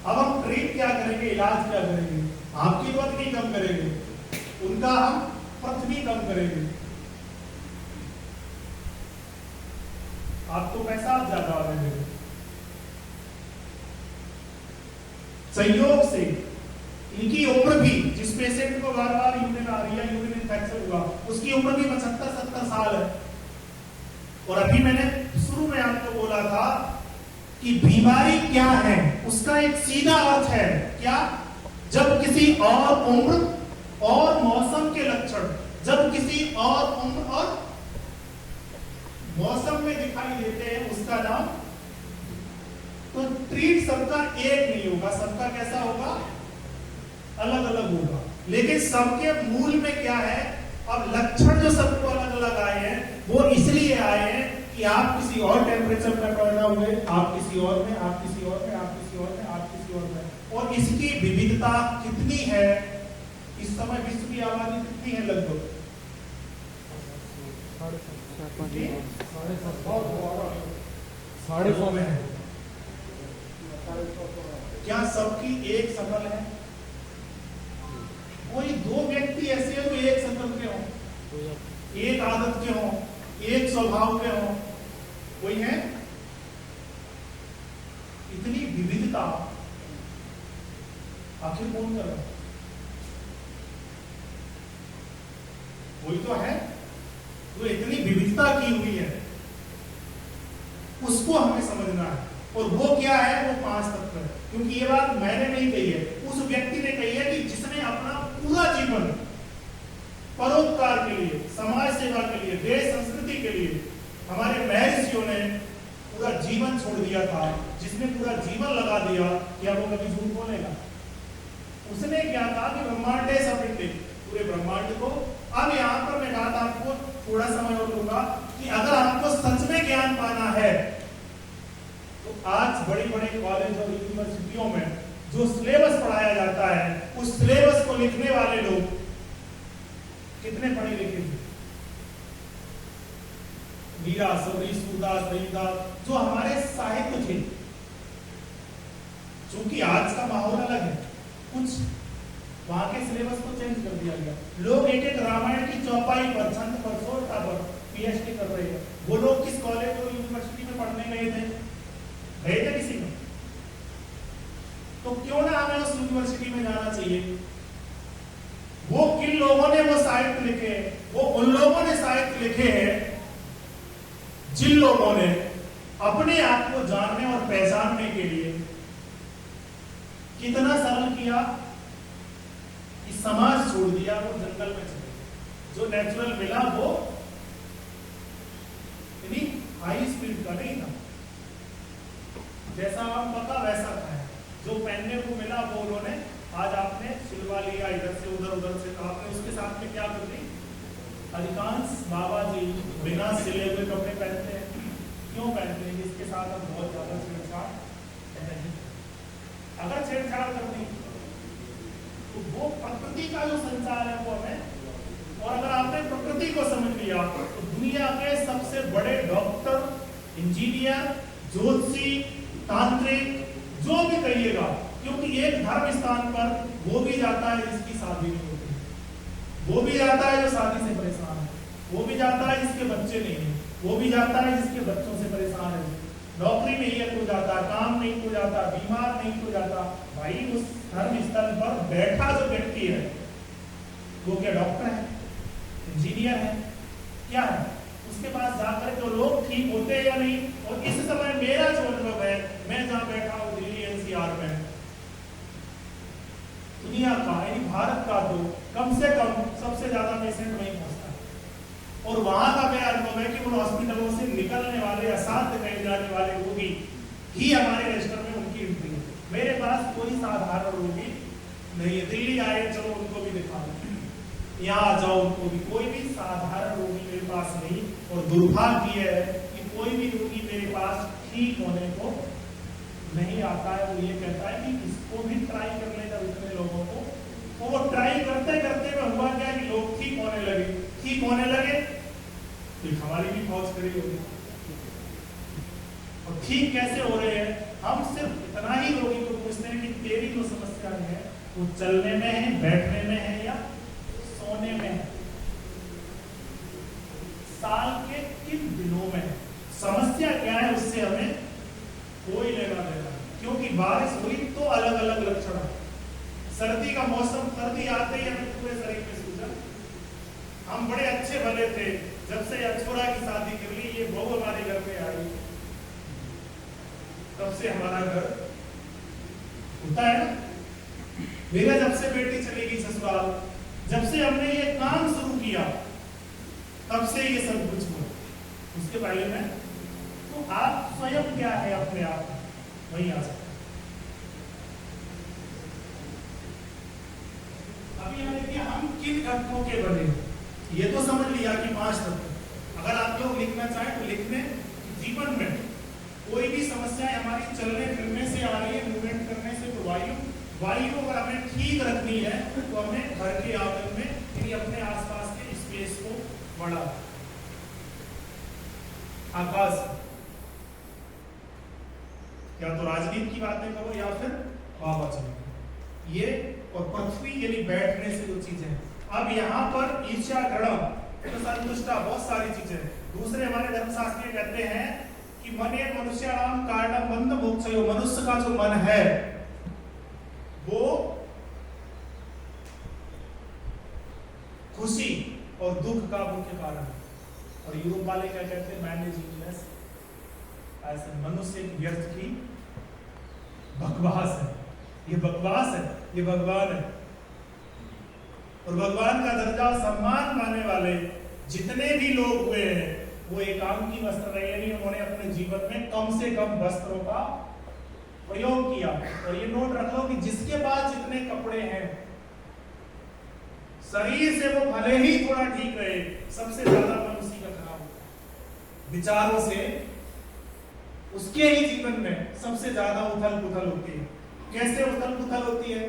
अब हम ट्रीट क्या करेंगे, इलाज क्या करेंगे? आपकी पत्नी कम करेंगे, उनका हम पृथ्वी कम करेंगे। आपको पैसा आप ज्यादा देंगे। संयोग से इनकी उम्र भी, जिस पेशेंट को बार बार यूरिन आ रही है, यूरिन इन्फेक्शन हुआ, उसकी उम्र भी 75-70 साल है। और अभी मैंने शुरू में आपको बोला था कि बीमारी क्या है, उसका एक सीधा अर्थ है क्या? जब किसी और उम्र और मौसम के लक्षण, जब किसी और उम्र और मौसम में दिखाई देते हैं, उसका नाम। तो ट्रीट सबका एक नहीं होगा, सबका कैसा होगा? अलग अलग होगा। लेकिन सबके मूल में क्या है? अब लक्षण जो सबको अलग अलग आए हैं वो इसलिए आए हैं कि आप किसी और टेम्परेचर में पैदा हुए, आप किसी और में, आप किसी और में, आप किसी और में, आप किसी और में, और इसकी विविधता कितनी है? इस समय विश्व की आबादी कितनी है? लगभग 7.5 में है। क्या सबकी एक शकल है? कोई दो व्यक्ति ऐसे हैं जो एक शकल के हों, एक आदत के हों, एक स्वभाव के हों? कोई है? इतनी विविधता आखिर कौन कर रहा है? कोई तो है जो इतनी विविधता की हुई है, उसको हमें समझना है। और वो क्या है? वो 5 तत्व है। क्योंकि ये बात मैंने नहीं कही है, उस व्यक्ति ने कही है कि जिसने अपना पूरा जीवन परोपकार के लिए, समाज सेवा के लिए, देश संस्कृति के लिए, हमारे महर्षियों ने पूरा जीवन छोड़ दिया था, जिसने पूरा जीवन लगा दिया, क्या वो कभी झूठ बोलेगा? उसने क्या कहा कि ब्रह्मांड सपिंडे, पूरे ब्रह्मांड को। अब यहां पर मैं बात आपको थोड़ा समय और लूंगा कि अगर आपको सच में ज्ञान पाना है तो आज बड़े बड़े कॉलेज और यूनिवर्सिटियों में जो सिलेबस पढ़ाया जाता है, उस सिलेबस को लिखने वाले लोग कितने पढ़े लिखे हैं? मीरा, सबरी, सूरदास, रविदास, जो हमारे साहित्य थे। चूंकि आज का माहौल अलग है, कुछ वहां के सिलेबस को चेंज कर दिया गया। लोग एक एक रामायण की चौपाई पर, छंद पर, सोरठा पर पीएचडी कर रहे हैं। वो लोग किस कॉलेज और यूनिवर्सिटी में पढ़ने गए थे? गए थे किसी में? तो क्यों ना हमें उस यूनिवर्सिटी में जाना चाहिए? वो किन लोगों ने वो साहित्य लिखे हैं? वो उन लोगों ने साहित्य लिखे हैं जिन लोगों ने अपने आप को जानने और पहचानने के लिए कितना सरल किया कि समाज छोड़ दिया, वो जंगल में चले गए। जो नेचुरल मिला वो इतनी हाई स्पीड का नहीं था, जैसा हम पका वैसा खाया। जो पहनने को मिला वो उन्होंने, आज आपने सिलवा लिया इधर से उधर, उधर से, आपने उसके साथ में क्या कर दी? अधिकांश बाबा जी बिना सिले हुए कपड़े पहनते हैं। क्यों पहनते हैं? इसके साथ हम बहुत ज्यादा छेड़छाड़ नहीं। अगर छेड़छाड़ कर दी तो वो प्रकृति का जो संचार है वो हमें, और अगर आपने प्रकृति को समझ लिया तो दुनिया के सबसे बड़े डॉक्टर, इंजीनियर, ज्योतिषी, तांत्रिक, जो भी कहिएगा, क्योंकि एक धर्म स्थान पर वो भी जाता है जिसकी शादी नहीं होती, वो भी जाता है जो शादी से परेशान है, वो भी जाता है जिसके बच्चे नहीं है, वो भी जाता है जिसके बच्चों से परेशान है, नौकरी नहीं है तो जाता, काम नहीं तो जाता, बीमार नहीं तो जाता। भाई उस धर्म स्थल पर बैठा जो व्यक्ति है वो क्या डॉक्टर है, इंजीनियर है, क्या है? उसके पास जाकर जो लोग ठीक होते हैं या नहीं। और इस समय मेरा जो अनुभव है, मैं जहां बैठा हूं दिल्ली एनसीआर में, दुनिया का यानी भारत का तो कम से कम सबसे ज्यादा पेशेंट वहीं पहुंचता है। और वहां का मेरा अनुभव है कि उन हॉस्पिटलों से निकलने वाले, असाध्य कहे जाने वाले रोगी ही हमारे रजिस्टर में उनकी एंट्री है। मेरे पास कोई साधारण रोगी नहीं है। दिल्ली आए, चलो उनको भी दिखा दो, यहाँ आ जाओ, उनको भी, कोई भी साधारण रोगी मेरे पास नहीं। और दुर्भाग्य है कि कोई भी रोगी मेरे पास ठीक होने को नहीं आता है। वो ये कहता है कि इसको भी ट्राई कर लेगा, इतने लोगों को। तो वो ट्राई करते करते में हुआ क्या कि लोग ठीक होने लगे, ठीक होने लगे तो हमारी भी फौज खड़ी होगी। और ठीक कैसे हो रहे हैं? हम सिर्फ इतना ही रोगी को पूछते हैं कि तेरी जो समस्या है वो चलने में है, बैठने में है या सोने में है, साल के किन दिनों में है, समस्या क्या है, उससे हमें कोई लेना देना। क्योंकि बारिश हुई तो अलग अलग लक्षण है। सर्दी का मौसम, सर्दी आते ही हमें पूरे शरीर में सूजन। हम बड़े अच्छे भले थे, जब से अछोरा की शादी कर ली, ये बहू हमारे घर में आई, तब से हमारा घर होता है ना। मेरा जब से बेटी चली गई ससुराल, जब से हमने ये काम शुरू किया, तब से ये सब कुछ हुआ। उसके पहले में तो आप स्वयं क्या है अपने आप वही आ सकते। अभी हम किन तत्वों के बने हैं? ये तो समझ लिया कि 5 तत्व। अगर आप लोग लिखना चाहें तो लिख लें। जीवन में कोई भी समस्या हमारी चलने फिरने से आ रही है, मूवमेंट करने से, तो वायु अगर हमें ठीक रखनी है तो हमें घर के आंगन में यानी अपने आसपास के स्पेस को बढ़ा, आकाश या तो राजनीति की बातें करो या फिर हवा चलो, ये और पृथ्वी यानी बैठने से जो चीजें। अब यहाँ पर ईर्ष्या, घृणा, संतुष्टा, बहुत सारी चीजें। दूसरे हमारे धर्मशास्त्र कहते हैं कि मन एक मनुष्याणाम कारणम बंध मोक्षयो, मनुष्य का जो मन है वो खुशी और दुख का मुख्य कारण है। और यूरोप वाले क्या कहते हैं, मैन इज यूजलेस, ऐसे मनुष्य एक व्यर्थ की बकवास है। ये बकवास है, ये भगवान है। और भगवान का दर्जा सम्मान पाने वाले जितने भी लोग हुए हैं वो एकांकी वस्त्र रहे, यानी उन्होंने अपने जीवन में कम से कम वस्त्रों का प्रयोग किया। और ये नोट रख लो कि जिसके पास जितने कपड़े हैं, शरीर से वो भले ही थोड़ा ठीक रहे, सबसे ज्यादा मन उसी का खराब होता है। विचारों से उसके ही जीवन में सबसे ज्यादा उथल पुथल होती है। कैसे उथल पुथल होती है?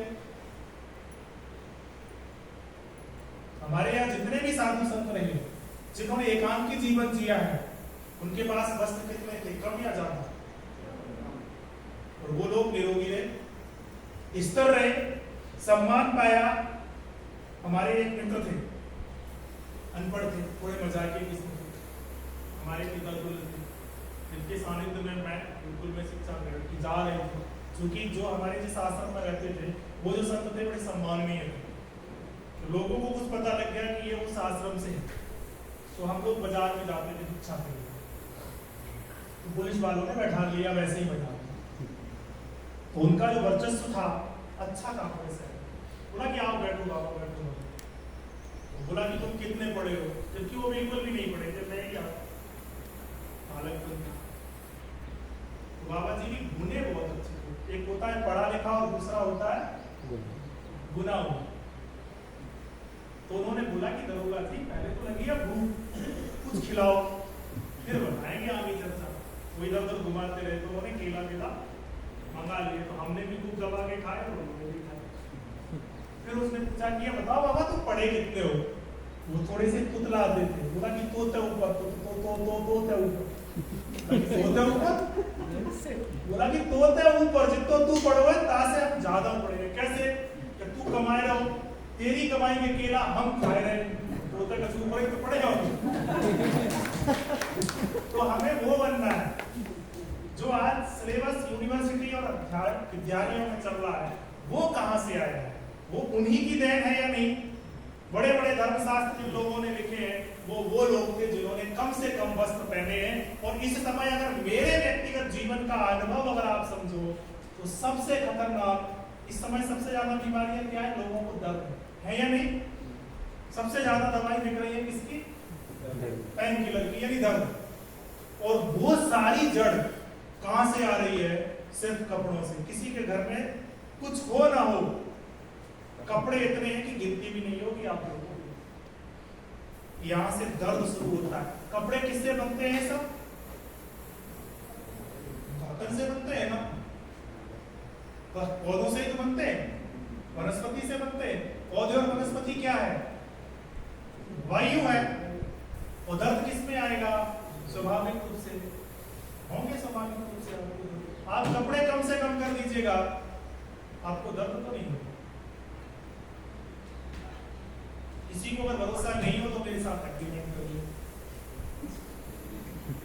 हमारे यहाँ जितने भी साधु संत रहे, जिन्होंने एकांकी जीवन जिया है, उनके पास वस्त्र कितने थे, कम या ज्यादा? और वो लोग निरोगी रहे, स्थिर रहे, सम्मान पाया। हमारे एक मित्र थे, अनपढ़ थे, थोड़े मजाकिये किस्म थे, हमारे पिता थे, जिनके सानिध्य में मैं गुरुकुल में शिक्षा ग्रहण की जा रही थी। क्योंकि जो हमारे जिस आश्रम में रहते थे वो जो संत थे बड़े सम्माननीय थे, तो लोगों को कुछ पता लग गया कि ये उस आश्रम से है, तो हम लोग बाजार में जाते थे भिक्षा के लिए, तो पुलिस वालों ने बैठा लिया, वैसे ही बैठा लिया। तो उनका जो वर्चस्व था अच्छा था, वैसे बोला कि आओ बैठो बाबा बैठो। तो बोला कि तुम कितने पढ़े हो, जबकि वो बिल्कुल भी नहीं पढ़े थे, मैं क्या हालत। तो बाबा जी की गुने बहुत अच्छे थे, एक होता है पढ़ा लिखा और दूसरा होता है गुना हुआ। तो उन्होंने बोला कि दरोगा जी पहले तो लगी है भूख, कुछ खिलाओ, फिर बताएंगे आगे चर्चा। वो इधर उधर घुमाते रहे, तो उन्होंने केला वेला मंगा लिए, तो हमने भी खूब दबा के खाए और उन्होंने भी खाए। फिर उसने पूछा कि बताओ बाबा तुम पढ़े कितने हो? वो थोड़े से तुतला देते, बोला कि तोते ऊपर, तोते ऊपर, बोला कि तोते ऊपर, जितना तू पढ़ो तासे हम ज्यादा पढ़े। कैसे? कि तू कमाए रहो, तेरी कमाई में केला हम खाए रहे, तोते का ऊपर ही तो पढ़े जाओ। तो हमें वो बनना है जो आज सिलेबस यूनिवर्सिटी और विद्यालयों में चल रहा है, वो कहां से आया है? वो उन्हीं की देन है या नहीं? बड़े बड़े धर्मशास्त्र जिन लोगों ने लिखे हैं वो लोग थे जिन्होंने कम से कम वस्त्र पहने हैं। और इस समय अगर मेरे व्यक्तिगत जीवन का अनुभव अगर आप समझो तो सबसे खतरनाक इस समय सबसे ज्यादा बीमारियां क्या है? लोगों को दर्द है या नहीं? सबसे ज्यादा दवाई बिक रही है किसकी? पेन किलर की, यानी दर्द। और वो सारी जड़ कहां से आ रही है? सिर्फ कपड़ों से। किसी के घर में कुछ हो ना हो, कपड़े इतने हैं कि गिनती भी नहीं होगी आप लोगों को। यहां से दर्द शुरू होता है। कपड़े किससे बनते हैं? सब कॉटन से बनते हैं ना, पौधों से ही तो बनते हैं, वनस्पति से बनते हैं। पौधे और वनस्पति क्या है? वायु है। और दर्द किस में आएगा? स्वाभाविक रूप से होंगे, स्वाभाविक रूप से। आप कपड़े कम से कम कर दीजिएगा, आपको दर्द तो नहीं होगा। किसी को अगर भरोसा नहीं हो तो मेरे साथ एग्रीमेंट कर लो,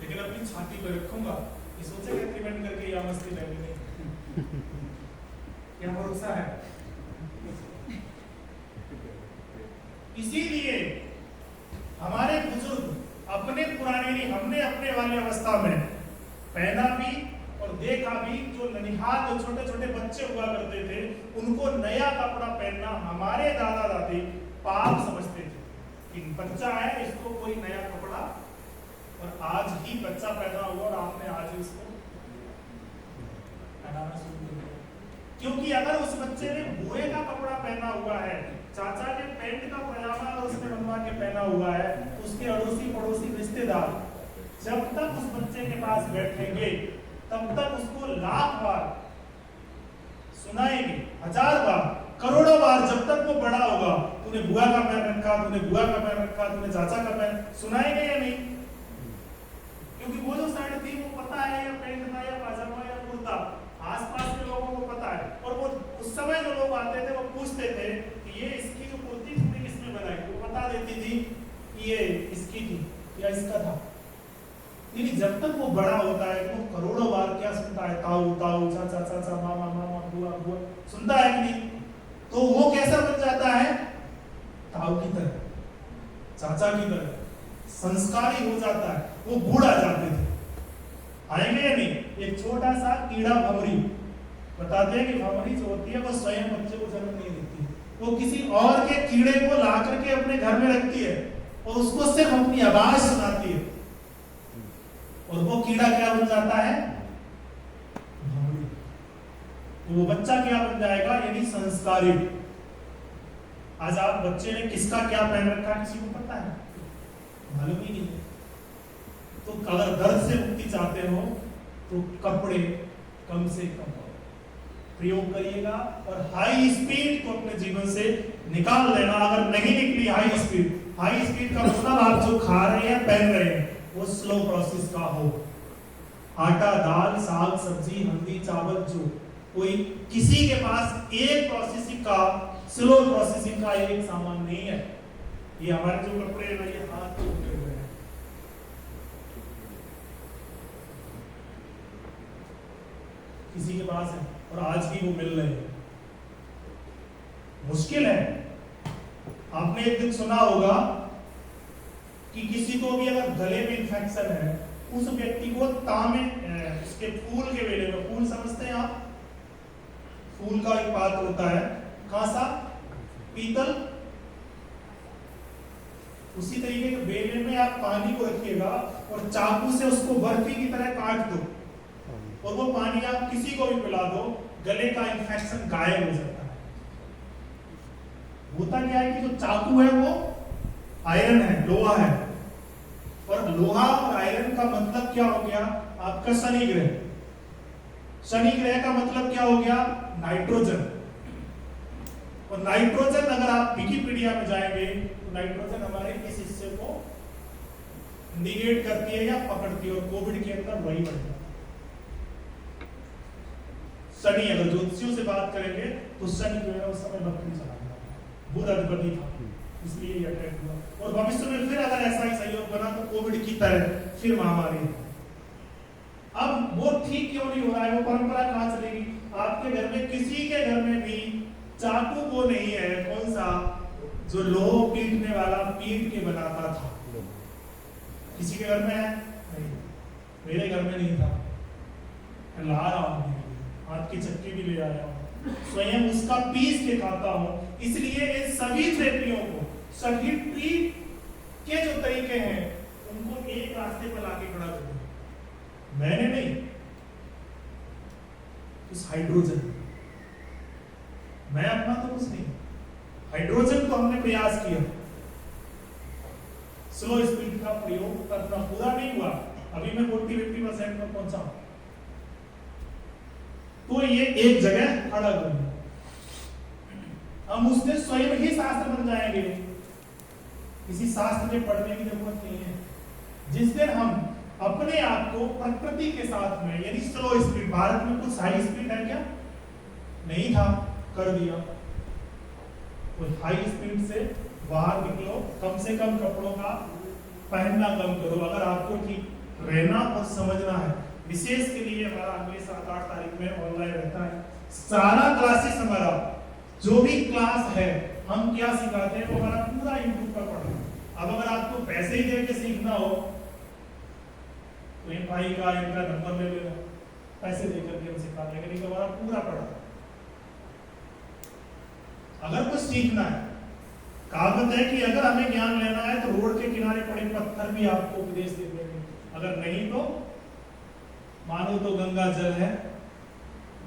लेकिन अपनी छाती पर रखूंगा, ये सोचेगा एग्रीमेंट करके या मस्ती लेनी नहीं, क्या भरोसा है? इसीलिए हमारे बुजुर्ग अपने पुराने नहीं, हमने अपने वाली अवस्था में पहना भी और देखा भी। जो ननिहाल जो छोटे छोटे बच्चे हुआ करते थे उनको नया कपड़ा पहनना हमारे दादा दादी पाप समझते थे कि बच्चा है इसको कोई नया कपड़ा। और आज ही बच्चा पैदा हुआ और आपने आज ही इसको पहनाना शुरू कर दिया। क्योंकि अगर उस बच्चे ने बुए का कपड़ा पहना हुआ है, चाचा के पैंट का पजामा अगर उसने बनवा के पहना हुआ है, उसके अड़ोसी पड़ोसी रिश्तेदार जब तक उस बच्चे के पास बैठेंगे तब तक उसको लाख बार सुनाएंगे, 1000 बार, करोड़ों बार, जब तक वो बड़ा होगा तूने बुआ का पैर रखा, तूने बुआ का पैर रखा, तूने चाचा का पैर, सुनाएंगे या नहीं? क्योंकि वो जो साड़ी थी वो पता है, या पैंट था या पजामा या कुर्ता, आसपास के लोगों को पता है। और वो उस समय जो लोग आते थे वो पूछते थे कि ये इसकी जो कुर्ती तुमने किसने बनाई, वो बता देती थी कि ये इसकी थी या इसका था। लेकिन जब तक वो बड़ा होता है तो वो करोड़ों बार क्या सुनता है, ताऊ ताऊ, चाचा चाचा, मामा मामा, बुआ बुआ, सुनता है कि नहीं? तो वो कैसा बन जाता है? ताऊ की तरह, चाचा की तरह, संस्कारी हो जाता है। वो बूढ़ा जाते थे, आएंगे या नहीं? एक छोटा सा कीड़ा भंवरी, बताते हैं कि भंवरी जो होती है वो स्वयं बच्चे को जन्म नहीं देती, वो किसी और के कीड़े को ला करके अपने घर में रखती है और उसको सिर्फ अपनी आवाज सुनाती है, और वो कीड़ा क्या बन जाता है? भंवरी। तो वो बच्चा क्या बन जाएगा? यानी संस्कारी। आज आप बच्चे ने किसका क्या पहन रखा किसी को पता है? मालूम ही नहीं। तो अगर दर्द से मुक्ति चाहते हो तो कपड़े कम से कम प्रयोग करिएगा और हाई स्पीड को अपने जीवन से निकाल लेना। अगर नहीं निकली हाई स्पीड का मतलब आप जो खा रहे हैं, पहन रहे हैं, वो स्लो प्रोसेस का हो। आटा, दाल, साग, सब्जी, हल्दी, चावल, जो कोई किसी के पास एक प्रोसेसिंग का, स्लो प्रोसेसिंग का एक सामान नहीं है। ये हमारे जो कपड़े हैं ये हाथ से उठे हुए हैं, किसी के पास है और आज भी वो मिल रहे हैं। मुश्किल है। आपने एक दिन सुना होगा कि किसी को भी अगर गले में इंफेक्शन है, उस व्यक्ति को तांबे उसके फूल के वेले में, फूल समझते हैं आप? फूल का एक पात्र होता है, कांसा, पीतल, उसी तरीके के बेले में आप पानी को रखिएगा और चाकू से उसको बर्फी की तरह काट दो और वो पानी आप किसी को भी पिला दो, गले का इंफेक्शन गायब हो जाता है। होता क्या है कि जो चाकू है वो आयरन है, लोहा है, और लोहा और आयरन का मतलब क्या हो गया? आपका शनि ग्रह। शनि ग्रह का मतलब क्या हो गया? नाइट्रोजन। और नाइट्रोजन अगर आप विकिपीडिया में जाएंगे तो नाइट्रोजन हमारे इस हिस्से को निगेट करती है या पकड़ती है, और कोविड के अंदर वही बढ़ जाता है। शनि, अगर ज्योतिषियों से बात करेंगे तो शनि जो है उस समय बकरी चला गया, बुध अधिपति था, इसलिए ये अटैक हुआ। और भविष्य में फिर अगर ऐसा ही सहयोग बना तो कोविड की तरह फिर महामारी। अब वो ठीक क्यों नहीं हो रहा है? वो परंपरा कहां चलेगी? आपके घर में, किसी के घर में भी चाकू वो नहीं है, कौन सा? जो लोह पीटने वाला पीट के बनाता था। किसी के घर में है? नहीं। मेरे घर में नहीं था, ला रहा हूं, हाथ की चक्की भी ले आया हूं, स्वयं उसका पीस के खाता हूं। इसलिए इन सभी थेरेपियों को, सभी ट्रीट के जो तरीके हैं, उनको एक रास्ते पर लाके खड़ा कर दिया। मैंने नहीं, उस हाइड्रोजन, मैं अपना तो कुछ नहीं, हाइड्रोजन को हमने प्रयास किया। स्लो स्पीड का प्रयोग करना पूरा नहीं हुआ, अभी मैं 40-50% पर पहुंचा हूं। तो ये एक जगह खड़ा कर दिया। हम उससे स्वयं ही शास्त्र बन जाएंगे, किसी शास्त्र के पढ़ने की जरूरत नहीं है। जिस दिन हम अपने आप को प्रकृति के साथ में, यानी स्लो स्पीड, भारत में कुछ हाई स्पीड है क्या? नहीं था, कर दिया। तो हाई स्पीड से बाहर निकलो, कम से कम कपड़ों का पहनना कम करो। अगर आपको ठीक रहना और समझना है, विशेष के लिए हमारा अगले 7-8 तारीख में ऑनलाइन रहता है। सारा क्लासेस हमारा, जो भी क्लास है, हम क्या सिखाते हैं वो हमारा पूरा यूट्यूब पर पढ़ना। अब अगर आपको पैसे ही देके सीखना हो तो इन भाई का, इनका नंबर ले लेना, पैसे देकर के हम सिखा देंगे, नहीं तो हमारा पूरा पढ़ा। अगर कुछ सीखना है, कहावत है कि अगर हमें ज्ञान लेना है तो रोड के किनारे पड़े पत्थर भी आपको उपदेश दे देंगे, अगर नहीं तो मानो तो गंगा जल है,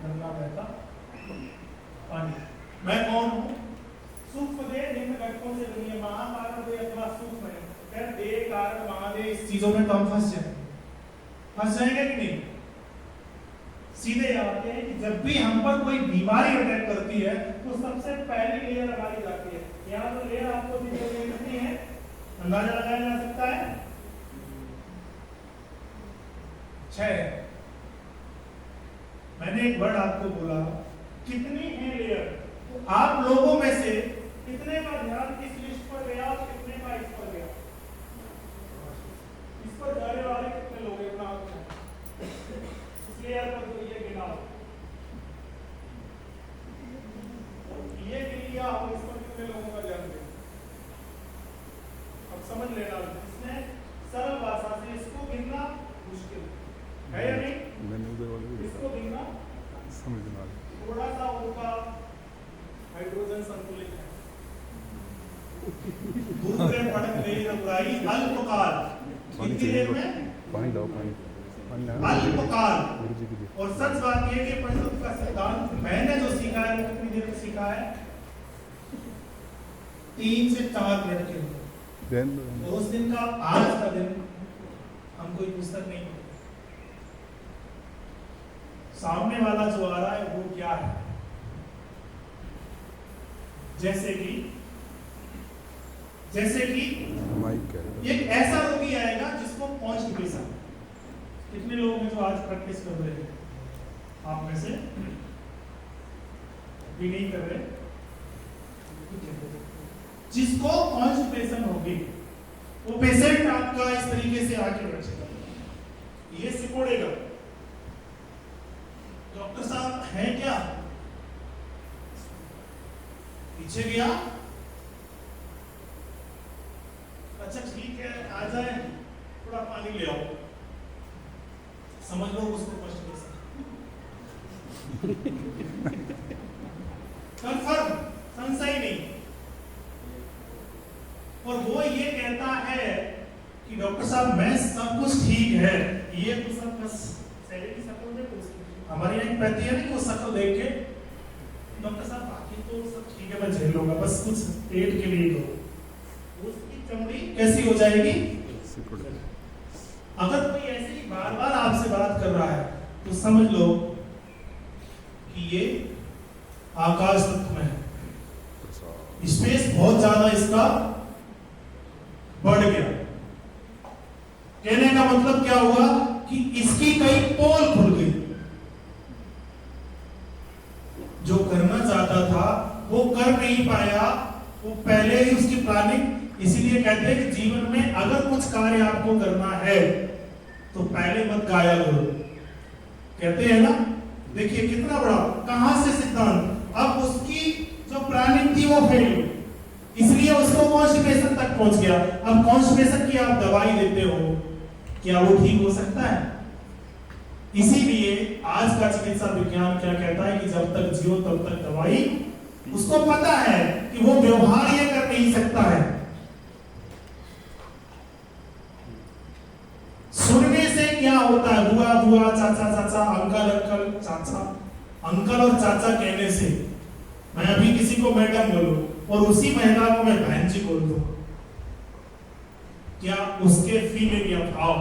गंगा बहता पानी। मैं कौन हूँ? सूक्ष्म देह निम्न घटकों से बनी है, महाकारण देह अथवा सूक्ष्म है। फिर देह कारण महादेह, इस चीजों में तो हम फंस जाएंगे कि नहीं? सीधे आते हैं कि जब भी हम पर कोई बीमारी अटैक करती है तो सबसे पहली लेयर लगाई जाती है। यहाँ तो लेयर आपको कितनी है अंदाजा लगाया जा सकता है? 6। मैंने एक वर्ड आपको बोला, कितनी है लेयर? तो आप लोगों में से कितने का ध्यान इस लिस्ट पर गया और कितने का इस पर गया? इस पर जाने वाले कितने लोग हैं? अपना हाथ उठाएं। इस लेयर पर तो ये गिनाओ, ये गिन लिया हो, इस पर कितने लोगों का ध्यान गया? अब समझ लेना, इसमें सरल भाषा से इसको गिनना मुश्किल है या नहीं? इसको गिनना थोड़ा सा उनका हाइड्रोजन संतुलित है। दूसरे पढ़क ले बुराई अल्पकाल, कितनी देर में? पानी दो, अल्पकाल। और सच बात यह कि पंचतत्व का सिद्धांत मैंने जो सीखा है वो कितनी देर में सीखा है? 3 से 4 मिनट के लिए। उस दिन का आज का दिन हम कोई पुस्तक नहीं, सामने वाला जो आ रहा है वो क्या है? जैसे कि एक ऐसा रोगी आएगा जिसको कॉन्स्टिपेशन। कितने लोग हैं जो आज प्रैक्टिस कर रहे हैं? आप में से भी नहीं कर रहे? जिसको कॉन्स्टिपेशन होगी वो पेशेंट आपका इस तरीके से आके बैठेगा, ये सिकोड़ेगा, डॉक्टर साहब है क्या? पीछे गया, अच्छा ठीक है आ जाए, थोड़ा पानी ले आओ, समझ लो उसको कॉन्स्टिपेशन। कंफर्म, संशय नहीं। और वो ये कहता है कि डॉक्टर साहब मैं सब कुछ ठीक है, ये तो सब बस शरीर की शक्ल देखो, हमारी एक पैथी है ना, वो शक्ल देख के डॉक्टर साहब बाकी तो सब ठीक है, मैं झेल लूंगा, बस कुछ पेट के लिए दो। उसकी चमड़ी कैसी हो जाएगी? अगर कोई ऐसे ही बार बार आपसे बात कर रहा है तो समझ लो कि ये आकाश तत्व में है, स्पेस बहुत ज्यादा इसका बढ़ गया। कहने का मतलब क्या हुआ कि इसकी कई पोल खुल गई, जो करना चाहता था वो कर नहीं पाया, वो पहले ही उसकी प्लानिंग। इसीलिए कहते हैं कि जीवन में अगर कुछ कार्य आपको करना है तो पहले मत गाया करो, कहते हैं ना। देखिए कितना बड़ा, कहां से सिद्धांत, अब उसकी जो प्लानिंग थी वो फेल हुई, इसलिए उसको कॉन्स्टिपेशन तक पहुंच गया। अब कॉन्स्टिपेशन की आप दवाई देते हो, क्या वो ठीक हो सकता है? इसीलिए आज का चिकित्सा विज्ञान क्या कहता है कि जब तक जियो तब तक दवाई। उसको पता है कि वो व्यवहार ये कर नहीं सकता है। सुनने से क्या होता है? बुआ बुआ, चाचा चाचा, अंकल अंकल, चाचा अंकल और चाचा कहने से मैं अभी किसी को मैडम बोलूं और उसी महिला को मैं बहन जी बोल दूं, क्या उसके फीलिंग या भाव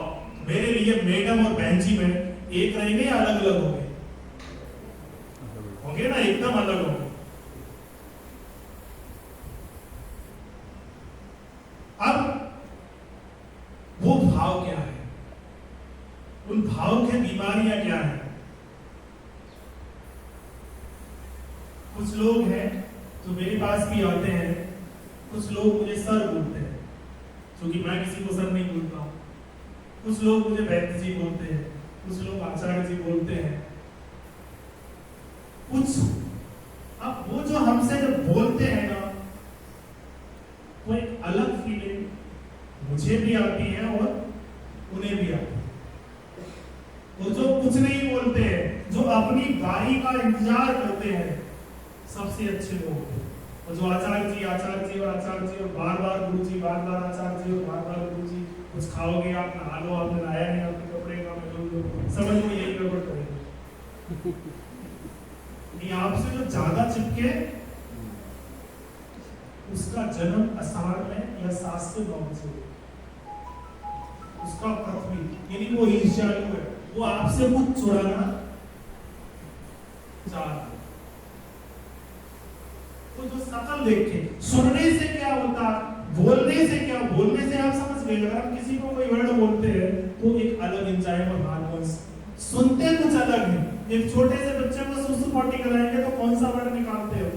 मेरे लिए मैडम और बहन जी में एक रहेंगे या अलग अलग होंगे? होंगे ना, एकदम अलग होंगे। अब वो भाव क्या है, उन भाव की बीमारियां क्या है? कुछ लोग हैं जो मेरे पास भी आते हैं, कुछ लोग मुझे सर बोलते हैं, क्योंकि मैं किसी को सर नहीं बोलता हूं। कुछ लोग मुझे वैद्य जी बोलते हैं, कुछ लोग आचार्य जी बोलते हैं, कुछ। अब वो जो हमसे जब बोलते हैं ना, वो एक अलग फीलिंग मुझे भी आती है और उन्हें भी आती है। वो जो कुछ नहीं बोलते हैं, जो अपनी बारी का इंतजार करते हैं, सबसे अच्छे लोग हैं। और जो आचार्य जी और आचार्य जी और बार बार गुरु जी, बार बार आचार्य जी और बार बार गुरु जी, कुछ खाओगे आप, नहा लो, आपने नहाया नहीं, आपके कपड़े का समझ लो, यही गड़बड़ करेंगे। नहीं, आपसे जो ज्यादा चिपके उसका जन्म आषाढ़ में या 7 से 9 बजे, उसका पृथ्वी यानी वो ईर्ष्यालु है, वो आपसे कुछ चुराना चाहता है। तो जो शकल देख के सुनने से क्या होता, बोलने से क्या, बोलने से आप समझ गए। अगर हम किसी को कोई वर्ड बोलते हैं तो एक अलग एंजाइम और हार्मोन्स, सुनते कुछ अलग है। एक छोटे से बच्चे को सुसु पॉटी कराएंगे तो कौन सा वर्ड निकालते हो?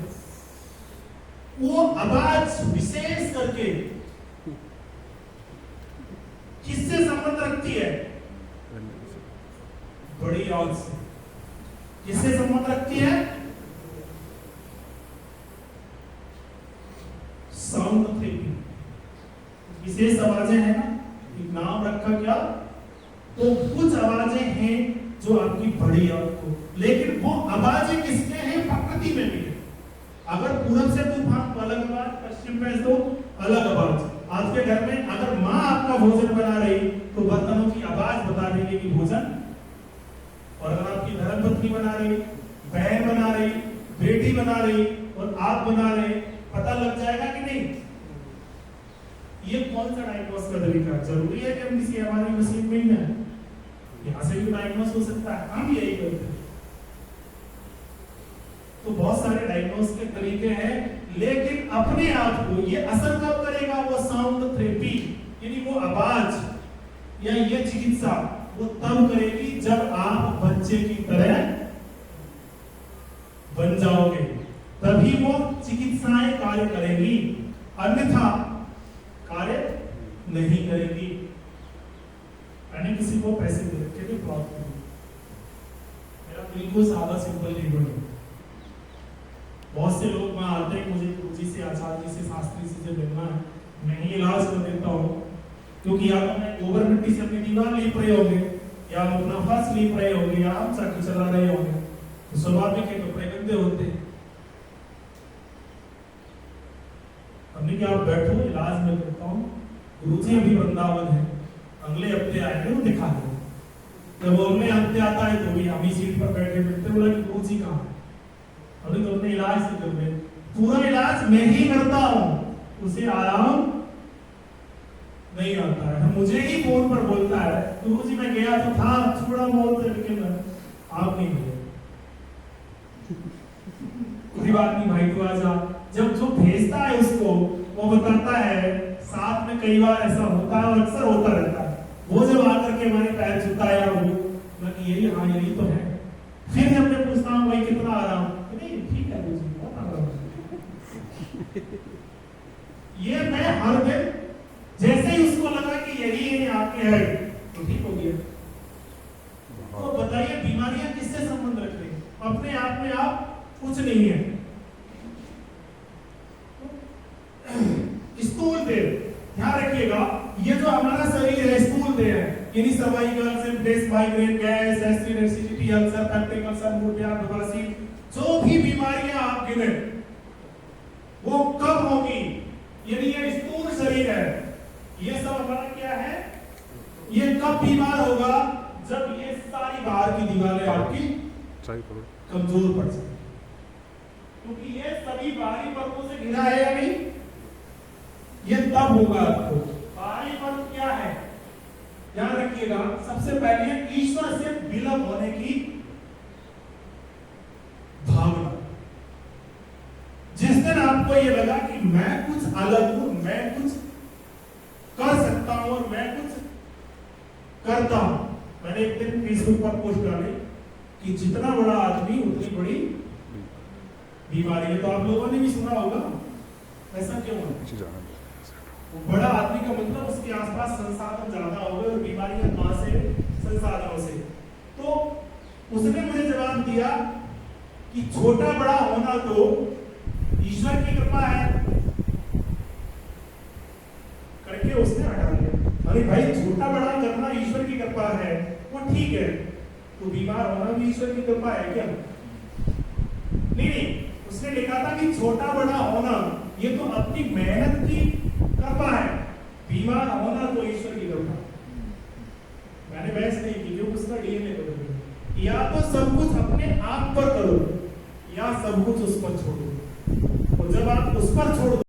वो आवाज विशेष करके किससे संबंध रखती है? बड़ी आवाज से। किससे संबंध रखती है? Sound therapy. विशेष आवाजें हैं ना, एक नाम रखा क्या, तो कुछ आवाजें हैं जो आपकी बड़ी आपको, लेकिन वो आवाजें किसके हैं? प्रकृति में भी है। अगर पूरब से तूफान तो अलग आवाज, पश्चिम में तो अलग आवाज। आपके घर में अगर माँ आपका भोजन बना रही तो बर्तनों की आवाज बता देगी कि भोजन, और अगर आपकी धर्मपत्नी बना रही, बहन बना रही, बेटी बना रही और आप बना रहे, पता लग जाएगा कि नहीं? ये कौन सा डायग्नोस का तरीका? जरूरी है कि हम किसी हमारी मशीन में ही है, यहां से भी डायग्नोस हो सकता है, हम यही करते हैं। तो बहुत सारे डायग्नोस के तरीके हैं, लेकिन अपने आप को ये असर कब करेगा? वो साउंड थेरेपी यानी वो आवाज या ये चिकित्सा वो तब करेगी जब आप बच्चे की तरह बन जाओगे, तभी वो चिकित्साएं कार्य करेगी, अन्यथा कार्य नहीं करेगी। मैंने किसी को पैसे दे रखे थे प्लॉट के लिए, मेरा बिल्कुल सादा सिंपल जीवन है। बहुत से लोग वहां आते हैं, मुझे गुरुजी से, आचार्य जी से, शास्त्री जी से मिलना है, मैं ही इलाज कर देता हूँ, क्योंकि या तो मैं गोबर मिट्टी से अपनी दीवार लीप रहे होंगे, या अपना फर्श लीप रहे होंगे, या हम साइकिल चला रहे होंगे, तो स्वाभाविक है कपड़े गंदे होते हैं। हमने क्या, आप बैठो, इलाज मैं करता हूँ। गुरुजी अभी वृंदावन है, अगले हफ्ते आएंगे, वो दिखा दो। जब अगले हफ्ते आता है तो भी हम ही सीट पर बैठे मिलते, बोला कि गुरुजी कहाँ है? अभी तो अपने इलाज से कर रहे, पूरा इलाज मैं ही करता हूँ, उसे आराम नहीं आता है, मुझे ही फोन पर बोलता है, गुरुजी मैं गया तो था, थोड़ा बहुत, लेकिन आप नहीं मिले। कोई बात नहीं भाई, तू आजा। जब जो भेजता है उसको वो बताता है, साथ में कई बार ऐसा होता है और अक्सर होता रहता है, वो जब आकर के हमारे पैर छूता है या वो यही, हाँ यही तो है, फिर जब मैं पूछता हूँ भाई कितना आराम, नहीं ठीक है गुरुजी बहुत आराम। ये मैं हर दिन, जैसे ही उसको लगा कि यही है आपके है तो ठीक हो गया। तो बताइए बीमारियां किससे संबंध रख रही है? अपने आप में आप कुछ नहीं है। स्थूल देह, ध्यान रखिएगा, ये जो हमारा शरीर है स्थूल देह है, यानी cervical, simplex, migraine, gas, acid, acidity, ulcer, peptic ulcer, मूत्रव्याध, बवासीर, जो भी बीमारियां आप गिने वो कब होगी? यदि ये स्थूल शरीर है, ये सब हमारा क्या है, ये कब बीमार होगा? जब ये सारी बाहर की दीवारें आपकी कमजोर पड़ जाए, क्योंकि ये सभी बाहरी परतों से घिरा है या नहीं, ये तब होगा आपको। बाहरी परत क्या है, ध्यान रखिएगा, सबसे पहले ईश्वर से विलय होने की भावना। जिस दिन आपको ये लगा कि मैं कुछ अलग हूं, मैं कुछ कर सकता हूं और मैं कुछ करता हूं। मैंने एक दिन फेसबुक पर पोस्ट डाली कि जितना बड़ा आदमी उतनी बड़ी बीमारी है। तो आप लोगों ने भी सुना होगा, ऐसा क्यों है? बड़ा आदमी का मतलब उसके आसपास संसाधन ज्यादा हो गए और बीमारियां कहां से? संसाधनों से। तो उसने मुझे जवाब दिया कि छोटा बड़ा होना तो ईश्वर की कृपा है, करके उसने हटा दिया। अरे भाई, छोटा बड़ा करना ईश्वर की कृपा है, वो ठीक है, तो बीमार होना भी ईश्वर की कृपा है क्या? नहीं, उसने लिखा था कि छोटा बड़ा होना ये तो अपनी मेहनत की कृपा है, बीमार होना तो ईश्वर की कृपा। मैंने बहस नहीं की, क्योंकि उसका डीएनए बदल गया। या तो सब कुछ अपने आप पर करो, सब कुछ उस पर छोड़ दो। और जब आप उस पर छोड़ दो